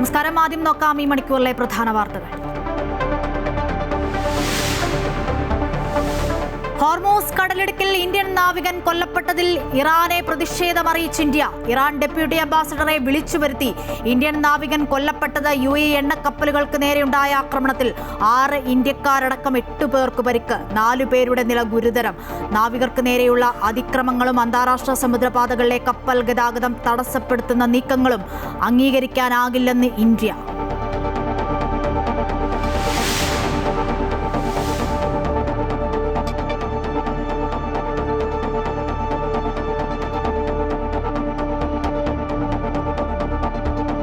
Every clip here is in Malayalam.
നമസ്കാരം. ആദ്യം നോക്കാം ഈ മണിക്കൂറിലെ പ്രധാന വാർത്തകൾ. ഹോർമൂസ് കടലിടുക്കിൽ ഇന്ത്യൻ നാവികൻ കൊല്ലപ്പെട്ടതിൽ ഇറാനെ പ്രതിഷേധമറിയിച്ച് ഇന്ത്യ. ഇറാൻ ഡെപ്യൂട്ടി അംബാസഡറെ വിളിച്ചു വരുത്തി. ഇന്ത്യൻ നാവികൻ കൊല്ലപ്പെട്ടത് UAE എണ്ണക്കപ്പലുകൾക്ക് നേരെയുണ്ടായ ആക്രമണത്തിൽ 6 ഇന്ത്യക്കാരടക്കം 8 പേർക്ക് പരിക്ക്. 4 പേരുടെ നില ഗുരുതരം. നാവികർക്ക് നേരെയുള്ള അതിക്രമങ്ങളും അന്താരാഷ്ട്ര സമുദ്രപാതകളിലെ കപ്പൽ ഗതാഗതം തടസ്സപ്പെടുത്തുന്ന നീക്കങ്ങളും അംഗീകരിക്കാനാകില്ലെന്ന് ഇന്ത്യ.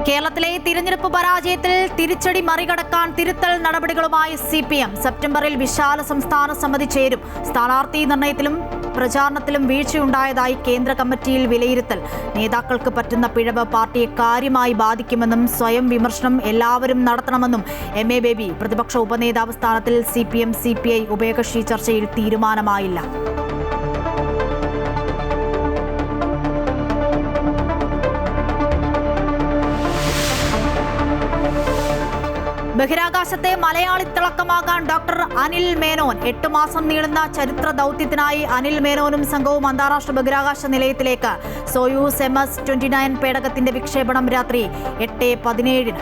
കേരളത്തിലെ തിരഞ്ഞെടുപ്പ് പരാജയത്തിൽ തിരിച്ചടി മറികടക്കാൻ തിരുത്തൽ നടപടികളുമായി CPM. സെപ്റ്റംബറിൽ വിശാല സംസ്ഥാന സമിതി ചേരും. സ്ഥാനാർത്ഥി നിർണയത്തിലും പ്രചാരണത്തിലും വീഴ്ചയുണ്ടായതായി കേന്ദ്ര കമ്മിറ്റിയിൽ വിലയിരുത്തൽ. നേതാക്കൾക്ക് പറ്റുന്ന പിഴവ് പാർട്ടിയെ കാര്യമായി ബാധിക്കുമെന്നും സ്വയം വിമർശനം എല്ലാവരും നടത്തണമെന്നും MA ബേബി. പ്രതിപക്ഷ ഉപനേതാവ് സ്ഥാനത്തിൽ CPM CPI ഉഭയകക്ഷി ചർച്ചയിൽ തീരുമാനമായില്ല. ബഹിരാകാശത്തെ മലയാളി തിളക്കമാക്കാൻ ഡോക്ടർ അനിൽ മേനോൻ. 8 മാസം നീളുന്ന ചരിത്ര ദൗത്യത്തിനായി അനിൽ മേനോനും സംഘവും അന്താരാഷ്ട്ര ബഹിരാകാശ നിലയത്തിലേക്ക്. സോയൂസ് MS-29 പേടകത്തിന്റെ വിക്ഷേപണം രാത്രി 8:17.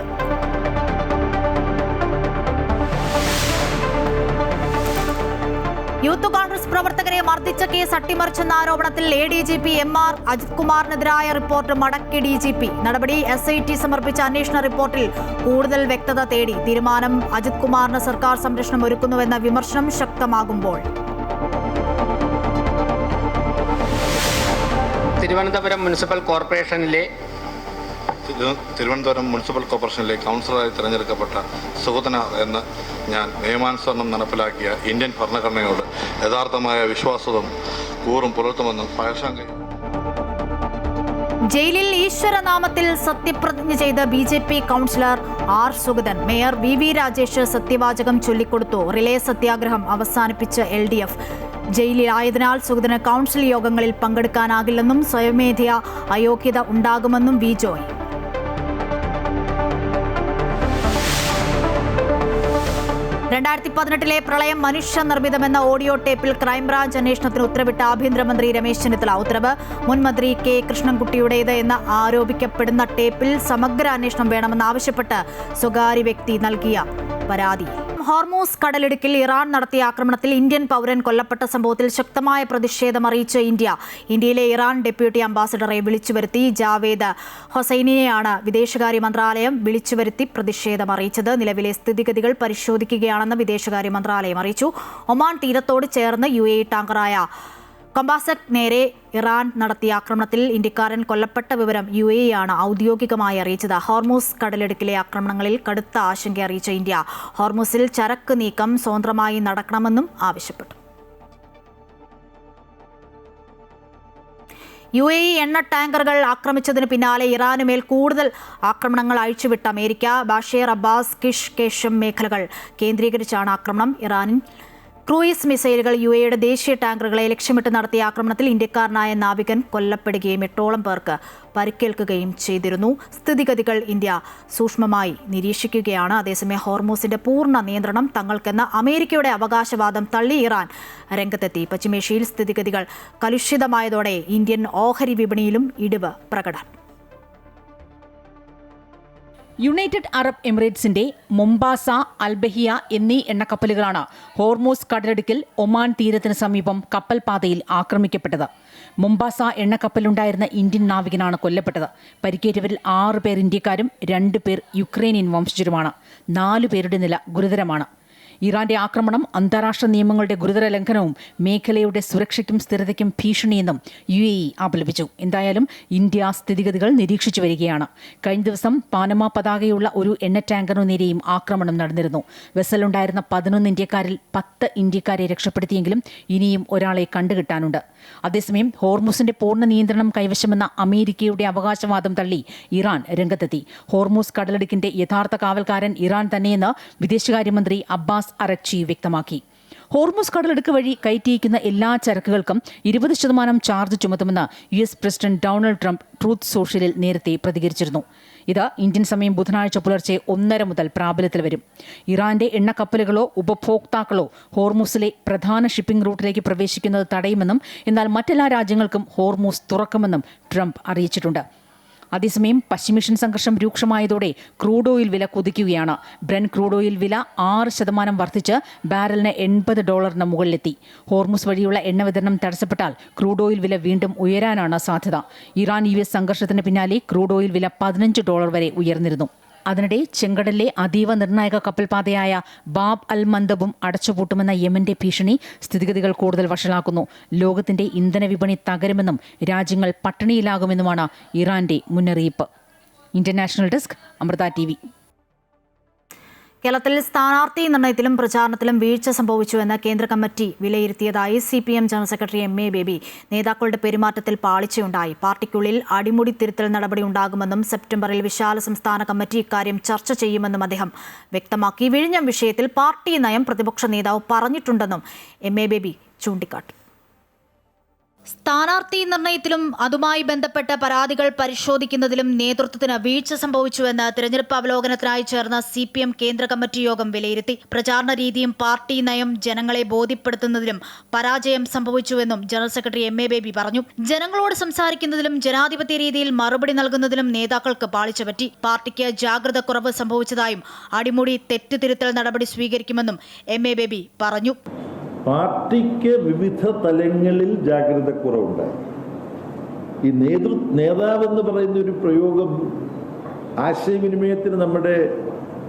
യൂത്ത് കോൺഗ്രസ് പ്രവർത്തകരെ മർദ്ദിച്ച കേസ് അട്ടിമറിച്ചെന്ന ആരോപണത്തിൽ ADGP MR അജിത് കുമാറിനെതിരായ റിപ്പോർട്ട് മടക്കി DGP. നടപടി SIT സമർപ്പിച്ച അന്വേഷണ റിപ്പോർട്ടിൽ കൂടുതൽ വ്യക്തത തേടി. തീരുമാനം അജിത് കുമാറിന് സർക്കാർ സംരക്ഷണം ഒരുക്കുന്നുവെന്ന വിമർശനം ശക്തമാകുമ്പോൾ തിരുവനന്തപുരം മുനിസിപ്പൽ കോർപ്പറേഷനിലെ കൗൺസിലറായി തിരഞ്ഞെടുക്കപ്പെട്ട സുഗതന എന്ന് ഞാൻ നിയമാനുസരണം നടപ്പിലാക്കിയ ഇന്ത്യൻ ഭരണഘടനയോട് യഥാർത്ഥമായ വിശ്വാസവും കൂറും പുലർത്തുമെന്നും പയർശങ്ക. ജയിലിൽ ഈശ്വരനാമത്തിൽ സത്യപ്രതിജ്ഞ ചെയ്ത BJP councillor R Sugathan. Mayor VV Rajesh സത്യവാചകം ചൊല്ലിക്കൊടുത്തു. റിലേ സത്യാഗ്രഹം അവസാനിപ്പിച്ച LDF. ജയിലിലായതിനാൽ സുഗതന് കൗൺസിൽ യോഗങ്ങളിൽ പങ്കെടുക്കാനാകില്ലെന്നും സ്വയമേധയാ അയോഗ്യത ഉണ്ടാകുമെന്നും V ജോയ്. 2018 പ്രളയം മനുഷ്യനിർമ്മിതമെന്ന ഓഡിയോ ടേപ്പിൽ ക്രൈംബ്രാഞ്ച് അന്വേഷണത്തിന് ഉത്തരവിട്ട ആഭ്യന്തരമന്ത്രി രമേശ് ചെന്നിത്തല. ഉത്തരവ് മുൻ മന്ത്രി K കൃഷ്ണൻകുട്ടിയുടേത് എന്ന് ആരോപിക്കപ്പെടുന്ന ടേപ്പിൽ സമഗ്ര അന്വേഷണം വേണമെന്നാവശ്യപ്പെട്ട് സ്വകാര്യ വ്യക്തി നൽകിയ പരാതി. ഹോർമൂസ് കടലിടുക്കിൽ ഇറാൻ നടത്തിയ ആക്രമണത്തിൽ ഇന്ത്യൻ പൗരൻ കൊല്ലപ്പെട്ട സംഭവത്തിൽ ശക്തമായ പ്രതിഷേധമറിയിച്ച് ഇന്ത്യ. ഇന്ത്യയിലെ ഇറാൻ ഡെപ്യൂട്ടി അംബാസഡറെ വിളിച്ചുവരുത്തി. ജാവേദ് ഹൊസൈനിനെയാണ് വിദേശകാര്യ മന്ത്രാലയം വിളിച്ചുവരുത്തി പ്രതിഷേധമറിയിച്ചത്. നിലവിലെ സ്ഥിതിഗതികൾ പരിശോധിക്കുകയാണെന്ന് വിദേശകാര്യ മന്ത്രാലയം അറിയിച്ചു. ഒമാൻ തീരത്തോട് ചേർന്ന് UAE ടാങ്കറായ കമ്പാസക് നേരെ ഇറാൻ നടത്തിയ ആക്രമണത്തിൽ ഇന്ത്യക്കാരൻ കൊല്ലപ്പെട്ട വിവരം UAE ആണ് ഔദ്യോഗികമായി അറിയിച്ചത്. ഹോർമൂസ് കടലിടുക്കിലെ ആക്രമണങ്ങളിൽ കടുത്ത ആശങ്ക അറിയിച്ച ഇന്ത്യ ഹോർമൂസിൽ ചരക്ക് നീക്കം സ്വതന്ത്രമായി നടക്കണമെന്നും ആവശ്യപ്പെട്ടു. UAE എണ്ണ ടാങ്കറുകൾ ആക്രമിച്ചതിന് പിന്നാലെ ഇറാനുമേൽ കൂടുതൽ ആക്രമണങ്ങൾ അഴിച്ചുവിട്ട അമേരിക്ക. ബാഷേർ അബ്ബാസ് കിഷ് കേഷം മേഖലകൾ കേന്ദ്രീകരിച്ചാണ് ആക്രമണം. ഇറാനിൽ ക്രൂയിസ് മിസൈലുകൾ UAEയുടെ ദേശീയ ടാങ്കറുകളെ ലക്ഷ്യമിട്ട് നടത്തിയ ആക്രമണത്തിൽ ഇന്ത്യക്കാരനായ നാവികൻ കൊല്ലപ്പെടുകയും 8ഓളം പേർക്ക് പരിക്കേൽക്കുകയും ചെയ്തിരുന്നു. സ്ഥിതിഗതികൾ ഇന്ത്യ സൂക്ഷ്മമായി നിരീക്ഷിക്കുകയാണ്. അതേസമയം ഹോർമൂസിന്റെ പൂർണ്ണ നിയന്ത്രണം തങ്ങൾക്കെന്ന അമേരിക്കയുടെ അവകാശവാദം തള്ളി ഇറാൻ രംഗത്തെത്തി. പശ്ചിമേഷ്യയിൽ സ്ഥിതിഗതികൾ കലുഷിതമായതോടെ ഇന്ത്യൻ ഓഹരി വിപണിയിലും ഇടിവ് പ്രകടനം. യുണൈറ്റഡ് അറബ് എമിറേറ്റ്സിന്റെ മൊംബാസ, അൽബഹിയ എന്നീ എണ്ണക്കപ്പലുകളാണ് ഹോർമൂസ് കടലിടുക്കിൽ ഒമാൻ തീരത്തിന് സമീപം കപ്പൽ പാതയിൽ ആക്രമിക്കപ്പെട്ടത്. മൊംബാസ എണ്ണക്കപ്പലുണ്ടായിരുന്ന ഇന്ത്യൻ നാവികനാണ് കൊല്ലപ്പെട്ടത്. പരിക്കേറ്റവരിൽ 6 പേർ ഇന്ത്യക്കാരും 2 പേർ യുക്രൈനിയൻ വംശജരുമാണ്. 4 പേരുടെ നില ഗുരുതരമാണ്. ഇറാന്റെ ആക്രമണം അന്താരാഷ്ട്ര നിയമങ്ങളുടെ ഗുരുതര ലംഘനവും മേഖലയുടെ സുരക്ഷയ്ക്കും സ്ഥിരതയ്ക്കും ഭീഷണിയെന്നും UAE അപലപിച്ചു. എന്തായാലും ഇന്ത്യ സ്ഥിതിഗതികൾ നിരീക്ഷിച്ചു വരികയാണ്. കഴിഞ്ഞ ദിവസം പാനമ പതാകയുള്ള ഒരു എണ്ണ ടാങ്കറിനു നേരെയും ആക്രമണം നടന്നിരുന്നു. വെസലുണ്ടായിരുന്ന 11 ഇന്ത്യക്കാരിൽ 10 ഇന്ത്യക്കാരെ രക്ഷപ്പെടുത്തിയെങ്കിലും ഇനിയും ഒരാളെ കണ്ടുകിട്ടാനുണ്ട്. അതേസമയം ഹോർമൂസിന്റെ പൂർണ്ണ നിയന്ത്രണം കൈവശമെന്ന അമേരിക്കയുടെ അവകാശവാദം തള്ളി ഇറാൻ രംഗത്തെത്തി. ഹോർമൂസ് കടലിടുക്കിന്റെ യഥാർത്ഥ കാവൽക്കാരൻ ഇറാൻ തന്നെയെന്ന് വിദേശകാര്യമന്ത്രി അബ്ബാസ് അറക്ചി വ്യക്തമാക്കി. ഹോർമൂസ് കടലിടുക്ക് വഴി കയറ്റിയിരിക്കുന്ന എല്ലാ ചരക്കുകൾക്കും 20% ചാർജ് ചുമത്തുമെന്ന് US president Donald Trump Truth സോഷ്യലിൽ നേരത്തെ പ്രതികരിച്ചിരുന്നു. ഇത് ഇന്ത്യൻ സമയം ബുധനാഴ്ച പുലർച്ചെ 1:30 മുതൽ പ്രാബല്യത്തിൽ വരും. ഇറാന്റെ എണ്ണക്കപ്പലുകളോ ഉപഭോക്താക്കളോ ഹോർമൂസിലെ പ്രധാന ഷിപ്പിംഗ് റൂട്ടിലേക്ക് പ്രവേശിക്കുന്നത് തടയുമെന്നും എന്നാൽ മറ്റെല്ലാ രാജ്യങ്ങൾക്കും ഹോർമൂസ് തുറക്കുമെന്നും ട്രംപ് അറിയിച്ചിട്ടുണ്ട്. അതേസമയം പശ്ചിമേഷ്യൻ സംഘർഷം രൂക്ഷമായതോടെ ക്രൂഡ് ഓയിൽ വില കുതിക്കുകയാണ്. ബ്രെന്റ് ക്രൂഡ് ഓയിൽ വില 6% വർദ്ധിച്ച് ബാരലിന് $80 മുകളിലെത്തി. ഹോർമുസ് വഴിയുള്ള എണ്ണ വിതരണം തടസ്സപ്പെട്ടാൽ ക്രൂഡ് ഓയിൽ വില വീണ്ടും ഉയരാനാണ് സാധ്യത. ഇറാൻ-US സംഘർഷത്തിന് പിന്നാലെ ക്രൂഡ് ഓയിൽ വില $15 വരെ ഉയർന്നിരുന്നു. അതിനിടെ ചെങ്കടലിലെ അതീവ നിർണായക കപ്പൽപാതയായ ബാബ് അൽ മന്ദബും അടച്ചുപൂട്ടുമെന്ന യമന്റെ ഭീഷണി സ്ഥിതിഗതികൾ കൂടുതൽ വഷളാക്കുന്നു. ലോകത്തിന്റെ ഇന്ധന വിപണി തകരുമെന്നും രാജ്യങ്ങൾ പട്ടിണിയിലാകുമെന്നുമാണ് ഇറാന്റെ മുന്നറിയിപ്പ്. International desk, Amrita TV. കേരളത്തിൽ സ്ഥാനാർത്ഥി നിർണയത്തിലും പ്രചാരണത്തിലും വീഴ്ച സംഭവിച്ചുവെന്ന് കേന്ദ്ര കമ്മിറ്റി വിലയിരുത്തിയതായി CPM general secretary MA Baby. നേതാക്കളുടെ പെരുമാറ്റത്തിൽ പാളിച്ചയുണ്ടായി. പാർട്ടിക്കുള്ളിൽ അടിമുടി തിരുത്തൽ നടപടി ഉണ്ടാകുമെന്നും സെപ്റ്റംബറിൽ വിശാല സംസ്ഥാന കമ്മിറ്റി ഇക്കാര്യം ചർച്ച ചെയ്യുമെന്നും അദ്ദേഹം വ്യക്തമാക്കി. വിഴിഞ്ഞം വിഷയത്തിൽ പാർട്ടി നയം പ്രതിപക്ഷ നേതാവ് പറഞ്ഞിട്ടുണ്ടെന്നും MA ബേബി ചൂണ്ടിക്കാട്ടി. സ്ഥാനാർത്ഥി നിർണയത്തിലും അതുമായി ബന്ധപ്പെട്ട പരാതികൾ പരിശോധിക്കുന്നതിലും നേതൃത്വത്തിന് വീഴ്ച സംഭവിച്ചുവെന്ന് തെരഞ്ഞെടുപ്പ് അവലോകനത്തിനായി ചേർന്ന CPM കേന്ദ്ര കമ്മിറ്റി യോഗം വിലയിരുത്തി. പ്രചാരണ രീതിയും പാർട്ടി നയം ജനങ്ങളെ ബോധ്യപ്പെടുത്തുന്നതിലും പരാജയം സംഭവിച്ചുവെന്നും ജനറൽ സെക്രട്ടറി MA ബേബി പറഞ്ഞു. ജനങ്ങളോട് സംസാരിക്കുന്നതിലും ജനാധിപത്യ രീതിയിൽ മറുപടി നൽകുന്നതിലും നേതാക്കൾക്ക് പാളിച്ച പറ്റി. പാർട്ടിക്ക് ജാഗ്രത കുറവ് സംഭവിച്ചതായും അടിമുടി തെറ്റുതിരുത്തൽ നടപടി സ്വീകരിക്കുമെന്നും MA ബേബി പറഞ്ഞു. പാർട്ടിക്ക് വിവിധ തലങ്ങളിൽ ജാഗ്രത കുറവുണ്ടായി. ഈ നേതാവെന്ന് പറയുന്ന ഒരു പ്രയോഗം ആശയവിനിമയത്തിന് നമ്മുടെ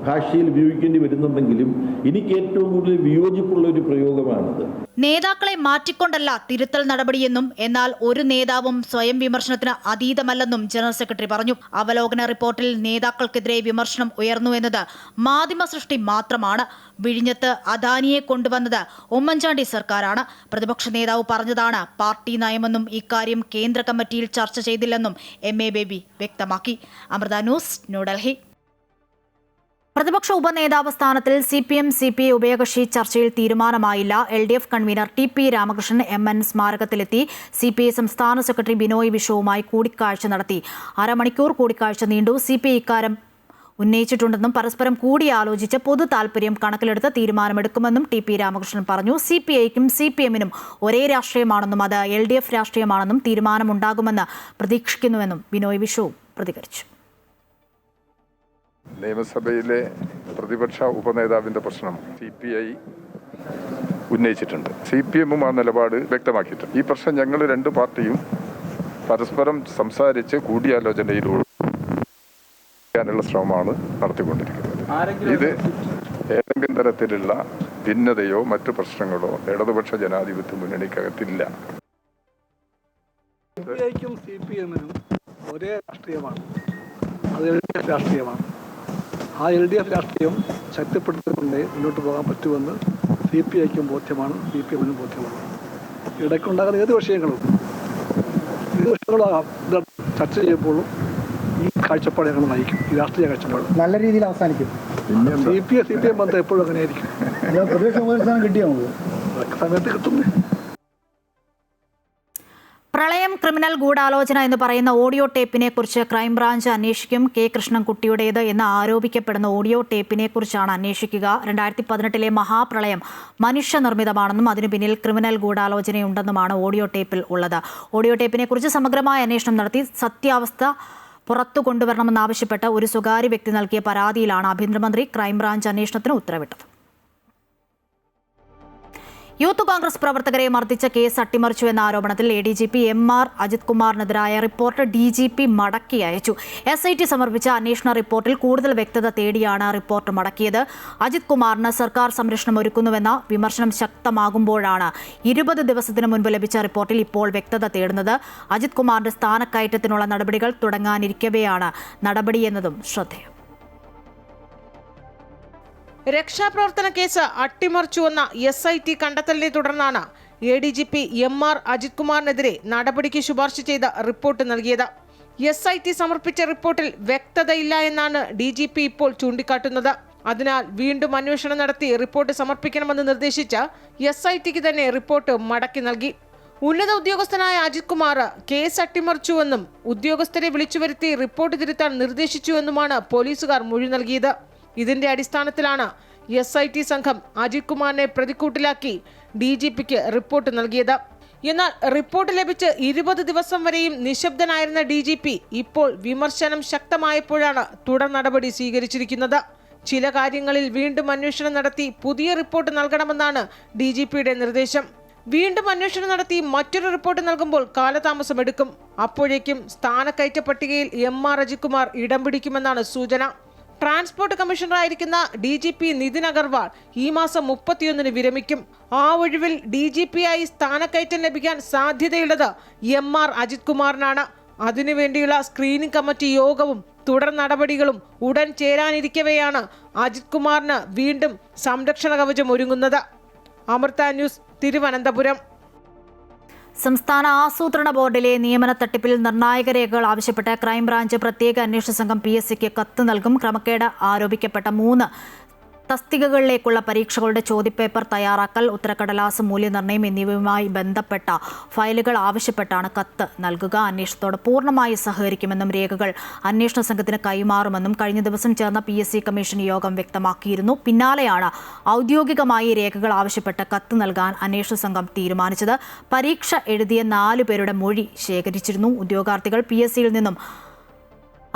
ഭാഷയിൽ ഉപയോഗിക്കേണ്ടി വരുന്നുണ്ടെങ്കിലും എനിക്ക് ഏറ്റവും കൂടുതൽ വിയോജിപ്പുള്ള ഒരു പ്രയോഗമാണിത്. നേതാക്കളെ മാറ്റിക്കൊണ്ടല്ല തിരുത്തൽ നടപടിയെന്നും എന്നാൽ ഒരു നേതാവും സ്വയം വിമർശനത്തിന് അതീതമല്ലെന്നും ജനറൽ സെക്രട്ടറി പറഞ്ഞു. അവലോകന റിപ്പോർട്ടിൽ നേതാക്കൾക്കെതിരെ വിമർശനം ഉയർന്നു എന്നത് മാധ്യമ സൃഷ്ടി മാത്രമാണ്. വിഴിഞ്ഞത്ത് അദാനിയെ കൊണ്ടുവന്നത് ഉമ്മൻചാണ്ടി സർക്കാരാണ്. പ്രതിപക്ഷ നേതാവ് പറഞ്ഞതാണ് പാർട്ടി നയമെന്നും ഇക്കാര്യം കേന്ദ്ര കമ്മിറ്റിയിൽ ചർച്ച ചെയ്തില്ലെന്നും MA ബേബി വ്യക്തമാക്കി. അമൃത ന്യൂസ്, ന്യൂഡൽഹി. പ്രതിപക്ഷ ഉപനേതാവ് സ്ഥാനത്തിൽ CPM-CPI ഉഭയകക്ഷി ചർച്ചയിൽ തീരുമാനമായില്ല. LDF convener TP Ramakrishnan MN സ്മാരകത്തിലെത്തി CPI സംസ്ഥാന സെക്രട്ടറി ബിനോയ് വിശ്വവുമായി കൂടിക്കാഴ്ച നടത്തി. അരമണിക്കൂർ കൂടിക്കാഴ്ച നീണ്ടു. CPI ഇക്കാര്യം ഉന്നയിച്ചിട്ടുണ്ടെന്നും പരസ്പരം കൂടിയാലോചിച്ച് പൊതു താൽപര്യം കണക്കിലെടുത്ത് തീരുമാനമെടുക്കുമെന്നും TP രാമകൃഷ്ണൻ പറഞ്ഞു. CPIക്കും CPM-നും ഒരേ രാഷ്ട്രീയമാണെന്നും അത് LDF രാഷ്ട്രീയമാണെന്നും തീരുമാനമുണ്ടാകുമെന്ന് പ്രതീക്ഷിക്കുന്നുവെന്നും ബിനോയ് വിശ്വ പ്രതികരിച്ചു. നിയമസഭയിലെ പ്രതിപക്ഷ ഉപനേതാവിൻ്റെ പ്രശ്നം CPI ഉന്നയിച്ചിട്ടുണ്ട്. CPM-ഉം ആ നിലപാട് വ്യക്തമാക്കിയിട്ടുണ്ട്. ഈ പ്രശ്നം ഞങ്ങൾ രണ്ട് പാർട്ടിയും പരസ്പരം സംസാരിച്ച് കൂടിയാലോചനയിലൂടെ ാനുള്ള ശ്രമമാണ് നടത്തിക്കൊണ്ടിരിക്കുന്നത്. ഇത് ഏതെങ്കിലും തരത്തിലുള്ള ഭിന്നതയോ മറ്റു പ്രശ്നങ്ങളോ ഇടതുപക്ഷ ജനാധിപത്യ മുന്നണിക്കകത്തില്ല. CPIക്കും CPM-നും ഒരേ രാഷ്ട്രീയമാണ്, അത് LDF രാഷ്ട്രീയമാണ്. ആ LDF രാഷ്ട്രീയം ശക്തിപ്പെടുത്തിക്കൊണ്ട് മുന്നോട്ട് പോകാൻ പറ്റുമെന്ന് CPIക്കും ബോധ്യമാണ്, CPM-നും ബോധ്യമാണ്. ഇടയ്ക്കുണ്ടാകുന്ന ഏത് വിഷയങ്ങളും ചർച്ച ചെയ്യുമ്പോഴും ഈ കാഴ്ചപ്പാട് ഞങ്ങൾ നയിക്കും. ഈ രാഷ്ട്രീയ കാഴ്ചപ്പാട് നല്ല രീതിയിൽ അവസാനിക്കും. CPM ബന്ധം എപ്പോഴും അങ്ങനെ ആയിരിക്കും. കിട്ടിയോ സമയത്ത് കിട്ടുന്നേ. പ്രളയം ക്രിമിനൽ ഗൂഢാലോചന എന്ന് പറയുന്ന ഓഡിയോ ടേപ്പിനെ കുറിച്ച് ക്രൈംബ്രാഞ്ച് അന്വേഷിക്കും. K കൃഷ്ണൻകുട്ടിയുടേത് എന്ന് ആരോപിക്കപ്പെടുന്ന ഓഡിയോ ടേപ്പിനെ കുറിച്ചാണ് അന്വേഷിക്കുക. 2018 മഹാപ്രളയം മനുഷ്യനിർമ്മിതമാണെന്നും അതിനു പിന്നിൽ ക്രിമിനൽ ഗൂഢാലോചനയുണ്ടെന്നുമാണ് ഓഡിയോ ടേപ്പിൽ ഉള്ളത്. ഓഡിയോ ടേപ്പിനെ കുറിച്ച് സമഗ്രമായ അന്വേഷണം നടത്തി സത്യാവസ്ഥ പുറത്തു കൊണ്ടുവരണമെന്നാവശ്യപ്പെട്ട് ഒരു സ്വകാര്യ വ്യക്തി നൽകിയ പരാതിയിലാണ് ആഭ്യന്തരമന്ത്രി ക്രൈംബ്രാഞ്ച് അന്വേഷണത്തിന് ഉത്തരവിട്ടത്. യൂത്ത് കോൺഗ്രസ് പ്രവർത്തകരെ മർദ്ദിച്ച കേസ് അട്ടിമറിച്ചുവെന്ന ആരോപണത്തിൽ ADGP MR അജിത് കുമാറിനെതിരായ റിപ്പോർട്ട് DGP മടക്കി അയച്ചു. SIT സമർപ്പിച്ച അന്വേഷണ റിപ്പോർട്ടിൽ കൂടുതൽ വ്യക്തത തേടിയാണ് റിപ്പോർട്ട് മടക്കിയത്. അജിത് കുമാറിന് സർക്കാർ സംരക്ഷണം ഒരുക്കുന്നുവെന്ന വിമർശനം ശക്തമാകുമ്പോഴാണ് 20 ദിവസത്തിന് മുൻപ് ലഭിച്ച റിപ്പോർട്ടിൽ ഇപ്പോൾ വ്യക്തത തേടുന്നത്. അജിത് കുമാറിന്റെ സ്ഥാനക്കയറ്റത്തിനുള്ള നടപടികൾ തുടങ്ങാനിരിക്കവെയാണ് നടപടിയെന്നതും ശ്രദ്ധേയം. രക്ഷാപ്രവർത്തന കേസ് അട്ടിമറിച്ചുവെന്ന SIT കണ്ടെത്തലിനെ തുടർന്നാണ് ADGP MR അജിത് കുമാറിനെതിരെ നടപടിക്ക് ശുപാർശ ചെയ്ത റിപ്പോർട്ട് നൽകിയത്. SIT സമർപ്പിച്ച റിപ്പോർട്ടിൽ വ്യക്തതയില്ല എന്നാണ് DGP ഇപ്പോൾ ചൂണ്ടിക്കാട്ടുന്നത്. അതിനാൽ വീണ്ടും അന്വേഷണം നടത്തി റിപ്പോർട്ട് സമർപ്പിക്കണമെന്ന് നിർദ്ദേശിച്ച് SITക്ക് തന്നെ റിപ്പോർട്ട് മടക്കി നൽകി. ഉന്നത ഉദ്യോഗസ്ഥനായ അജിത് കുമാർ കേസ് അട്ടിമറിച്ചുവെന്നും ഉദ്യോഗസ്ഥരെ വിളിച്ചുവരുത്തി റിപ്പോർട്ട് തിരുത്താൻ നിർദ്ദേശിച്ചുവെന്നുമാണ് പോലീസുകാർ മൊഴി നൽകിയത്. ഇതിന്റെ അടിസ്ഥാനത്തിലാണ് SIT സംഘം അജിത് കുമാറിനെ പ്രതിക്കൂട്ടിലാക്കി DGPക്ക് റിപ്പോർട്ട് നൽകിയത്. എന്നാൽ റിപ്പോർട്ട് ലഭിച്ച് 20 ദിവസം വരെയും നിശബ്ദനായിരുന്ന DGP ഇപ്പോൾ വിമർശനം ശക്തമായപ്പോഴാണ് തുടർ നടപടി സ്വീകരിച്ചിരിക്കുന്നത്. ചില കാര്യങ്ങളിൽ വീണ്ടും അന്വേഷണം നടത്തി പുതിയ റിപ്പോർട്ട് നൽകണമെന്നാണ് DGPയുടെ നിർദ്ദേശം. വീണ്ടും അന്വേഷണം നടത്തി മറ്റൊരു റിപ്പോർട്ട് നൽകുമ്പോൾ കാലതാമസമെടുക്കും. അപ്പോഴേക്കും സ്ഥാനക്കയറ്റ പട്ടികയിൽ MR അജിത് കുമാർ ഇടം പിടിക്കുമെന്നാണ് സൂചന. ട്രാൻസ്പോർട്ട് കമ്മീഷണറായിരിക്കുന്ന DGP നിതിൻ അഗർവാൾ ഈ മാസം 31-ന് വിരമിക്കും. ആ ഒഴിവിൽ DGPയായി സ്ഥാനക്കയറ്റം ലഭിക്കാൻ സാധ്യതയുള്ളത് MR അജിത് കുമാറിനാണ്. അതിനുവേണ്ടിയുള്ള സ്ക്രീനിംഗ് കമ്മിറ്റി യോഗവും തുടർ നടപടികളും ഉടൻ ചേരാനിരിക്കവെയാണ് അജിത് കുമാറിന് വീണ്ടും സംരക്ഷണ കവചം ഒരുങ്ങുന്നത്. അമൃത ന്യൂസ്, തിരുവനന്തപുരം. സംസ്ഥാന ആസൂത്രണ ബോർഡിലെ നിയമന തട്ടിപ്പിൽ നിർണായക രേഖകൾ ആവശ്യപ്പെട്ട് ക്രൈംബ്രാഞ്ച് പ്രത്യേക അന്വേഷണ സംഘം PSCക്ക് കത്ത് നൽകും. ക്രമക്കേട് ആരോപിക്കപ്പെട്ട 3 തസ്തികകളിലേക്കുള്ള പരീക്ഷകളുടെ ചോദ്യപേപ്പർ തയ്യാറാക്കൽ, ഉത്തരക്കടലാസ്, മൂല്യനിർണ്ണയം എന്നിവയുമായി ബന്ധപ്പെട്ട ഫയലുകൾ ആവശ്യപ്പെട്ടാണ് കത്ത് നൽകുക. അന്വേഷണത്തോട് പൂർണ്ണമായി സഹകരിക്കുമെന്നും രേഖകൾ അന്വേഷണ സംഘത്തിന് കൈമാറുമെന്നും കഴിഞ്ഞ ദിവസം ചേർന്ന PSC കമ്മീഷൻ യോഗം വ്യക്തമാക്കിയിരുന്നു. പിന്നാലെയാണ് ഔദ്യോഗികമായി രേഖകൾ ആവശ്യപ്പെട്ട് കത്ത് നൽകാൻ അന്വേഷണ സംഘം തീരുമാനിച്ചത്. പരീക്ഷ എഴുതിയ 4 പേരുടെ മൊഴി ശേഖരിച്ചിരുന്നു. ഉദ്യോഗാർത്ഥികൾ PSCയിൽ നിന്നും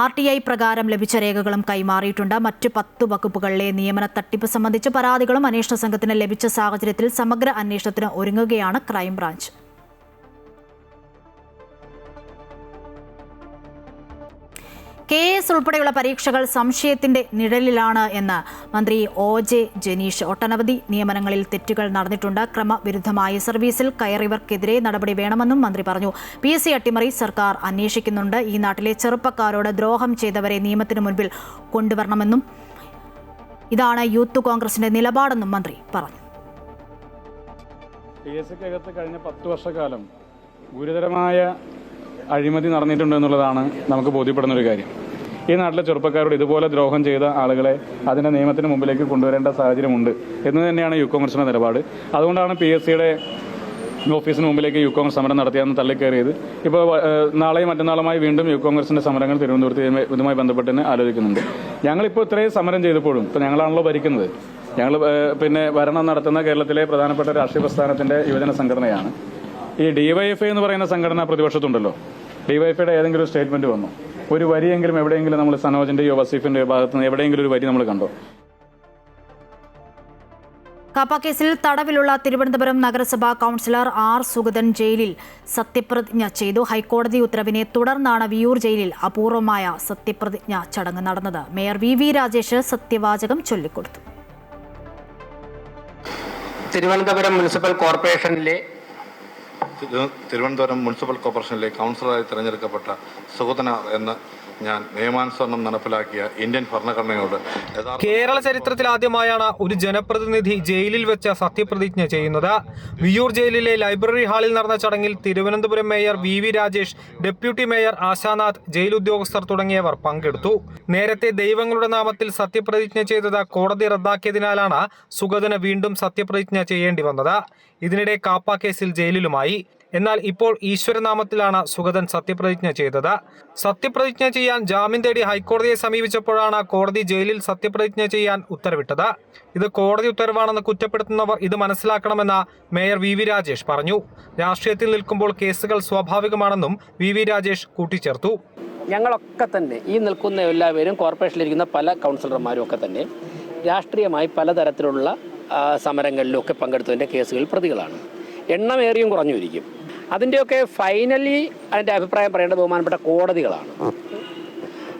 RTI പ്രകാരം ലഭിച്ച രേഖകളും കൈമാറിയിട്ടുണ്ട്. മറ്റ് 10 വകുപ്പുകളിലെ നിയമന തട്ടിപ്പ് സംബന്ധിച്ച് പരാതികളും അന്വേഷണ സംഘത്തിന് ലഭിച്ച സാഹചര്യത്തിൽ സമഗ്ര അന്വേഷണത്തിന് ഒരുങ്ങുകയാണ് ക്രൈംബ്രാഞ്ച്. KS ഉൾപ്പെടെയുള്ള പരീക്ഷകൾ സംശയത്തിന്റെ നിഴലിലാണ് എന്ന് മന്ത്രി OJ ജനീഷ്. ഒട്ടനവധി നിയമനങ്ങളിൽ തെറ്റുകൾ നടന്നിട്ടുണ്ട്. ക്രമവിരുദ്ധമായ സർവീസിൽ കയറിയവർക്കെതിരെ നടപടി വേണമെന്നും മന്ത്രി പറഞ്ഞു. PSC അട്ടിമറി സർക്കാർ അന്വേഷിക്കുന്നുണ്ട്. ഈ നാട്ടിലെ ചെറുപ്പക്കാരോട് ദ്രോഹം ചെയ്തവരെ നിയമത്തിന് മുൻപിൽ കൊണ്ടുവരണമെന്നും ഇതാണ് യൂത്ത് കോൺഗ്രസിന്റെ നിലപാടെന്നും മന്ത്രി പറഞ്ഞു. PSCക്കകത്ത് കഴിഞ്ഞ 10 വർഷക്കാലം ഗുരുതരമായ അഴിമതി നടന്നിട്ടുണ്ട് എന്നുള്ളതാണ് നമുക്ക് ബോധ്യപ്പെടുന്ന ഒരു കാര്യം. ഈ നാട്ടിലെ ചെറുപ്പക്കാരോട് ഇതുപോലെ ദ്രോഹം ചെയ്ത ആളുകളെ അതിൻ്റെ നിയമത്തിന് മുമ്പിലേക്ക് കൊണ്ടുവരേണ്ട സാഹചര്യമുണ്ട് എന്ന് തന്നെയാണ് യൂത്ത് കോൺഗ്രസിൻ്റെ നിലപാട്. അതുകൊണ്ടാണ് PSCയുടെ ഓഫീസിന് മുമ്പിലേക്ക് യൂത്ത് കോൺഗ്രസ് സമരം നടത്തിയെന്ന് തള്ളിക്കയറിയത്. ഇപ്പോൾ നാളെയും മറ്റന്നാളുമായി വീണ്ടും യൂത്ത് കോൺഗ്രസിൻ്റെ സമരങ്ങൾ തിരുവനന്തപുരത്ത് ഇതുമായി ബന്ധപ്പെട്ട് ആലോചിക്കുന്നുണ്ട്. ഞങ്ങളിപ്പോൾ ഇത്രയും സമരം ചെയ്തപ്പോഴും ഇപ്പോൾ ഞങ്ങളാണല്ലോ ഭരിക്കുന്നത്. ഞങ്ങൾ ഭരണം നടത്തുന്ന കേരളത്തിലെ പ്രധാനപ്പെട്ട രാഷ്ട്രീയ പ്രസ്ഥാനത്തിൻ്റെ യുവജന സംഘടനയാണ്. ഈ DYFI എന്ന് പറയുന്ന സംഘടന പ്രതിപക്ഷത്തുണ്ടല്ലോ. DYFIയുടെ ഏതെങ്കിലും ഒരു സ്റ്റേറ്റ്മെന്റ് വന്നു, ഒരു വരിയെങ്കിലും എവിടെയെങ്കിലും നമ്മൾ സനോജിന്റെയോ വസീഫിന്റെയോ ഭാഗത്ത് നിന്ന് എവിടെയെങ്കിലും ഒരു വരി നമ്മൾ കണ്ടോ? കാപ്പ കേസിൽ തടവിലുള്ള തിരുവനന്തപുരം നഗരസഭാ കൗൺസിലർ R. സുഗതൻ ജയിലിൽ സത്യപ്രതിജ്ഞ ചെയ്തു. ഹൈക്കോടതി ഉത്തരവിനെ തുടർന്നാണ് വിയൂർ ജയിലിൽ അപൂർവമായ സത്യപ്രതിജ്ഞ ചടങ്ങ് നടന്നത്. മേയർ VV രാജേഷ് സത്യവാചകം ചൊല്ലിക്കൊടുത്തു. തിരുവനന്തപുരം മുനിസിപ്പൽ കോർപ്പറേഷനിലെ കൗൺസിലറായി തിരഞ്ഞെടുക്കപ്പെട്ട സുഗതന എന്ന ഞാൻ നിയമാനുസരണം നടപ്പിലാക്കിയ ഇന്ത്യൻ ഭരണഘടനയോട് കേരള ചരിത്രത്തിൽ ആദ്യമായാണ് ഒരു ജനപ്രതിനിധി ജയിലിൽ വെച്ച് സത്യപ്രതിജ്ഞ ചെയ്യുന്നത്. വിയൂർ ജയിലിലെ ലൈബ്രറി ഹാളിൽ നടന്ന ചടങ്ങിൽ Thiruvananthapuram mayor VV Rajesh, deputy mayor Ashanath, jail ഉദ്യോഗസ്ഥർ തുടങ്ങിയവർ പങ്കെടുത്തു. നേരത്തെ ദൈവങ്ങളുടെ നാമത്തിൽ സത്യപ്രതിജ്ഞ ചെയ്തത് കോടതി റദ്ദാക്കിയതിനാലാണ് സുഗതന് വീണ്ടും സത്യപ്രതിജ്ഞ ചെയ്യേണ്ടി വന്നത്. ഇതിനിടെ കാപ്പ കേസിൽ ജയിലിലുമായി. എന്നാൽ ഇപ്പോൾ ഈശ്വരനാമത്തിലാണ് സുഗതൻ സത്യപ്രതിജ്ഞ ചെയ്തത്. സത്യപ്രതിജ്ഞ ചെയ്യാൻ ജാമ്യം തേടി ഹൈക്കോടതിയെ സമീപിച്ചപ്പോഴാണ് കോടതി ജയിലിൽ സത്യപ്രതിജ്ഞ ചെയ്യാൻ ഉത്തരവിട്ടത്. ഇത് കോടതി ഉത്തരവാണെന്ന് കുറ്റപ്പെടുത്തുന്നവർ ഇത് മനസ്സിലാക്കണമെന്ന് മേയർ VV രാജേഷ് പറഞ്ഞു. രാഷ്ട്രീയത്തിൽ നിൽക്കുമ്പോൾ കേസുകൾ സ്വാഭാവികമാണെന്നും VV രാജേഷ് കൂട്ടിച്ചേർത്തു. ഞങ്ങളൊക്കെ തന്നെ ഈ നിൽക്കുന്ന എല്ലാവരും കോർപ്പറേഷനിലിരിക്കുന്ന പല കൗൺസിലർമാരും ഒക്കെ തന്നെ രാഷ്ട്രീയമായി പലതരത്തിലുള്ള സമരങ്ങളിലൊക്കെ പങ്കെടുത്തതിൻ്റെ കേസുകളിൽ പ്രതികളാണ്. എണ്ണമേറിയും കുറഞ്ഞുമിരിക്കും. അതിൻ്റെയൊക്കെ ഫൈനലി അതിൻ്റെ അഭിപ്രായം പറയേണ്ട ബഹുമാനപ്പെട്ട കോടതികളാണ്.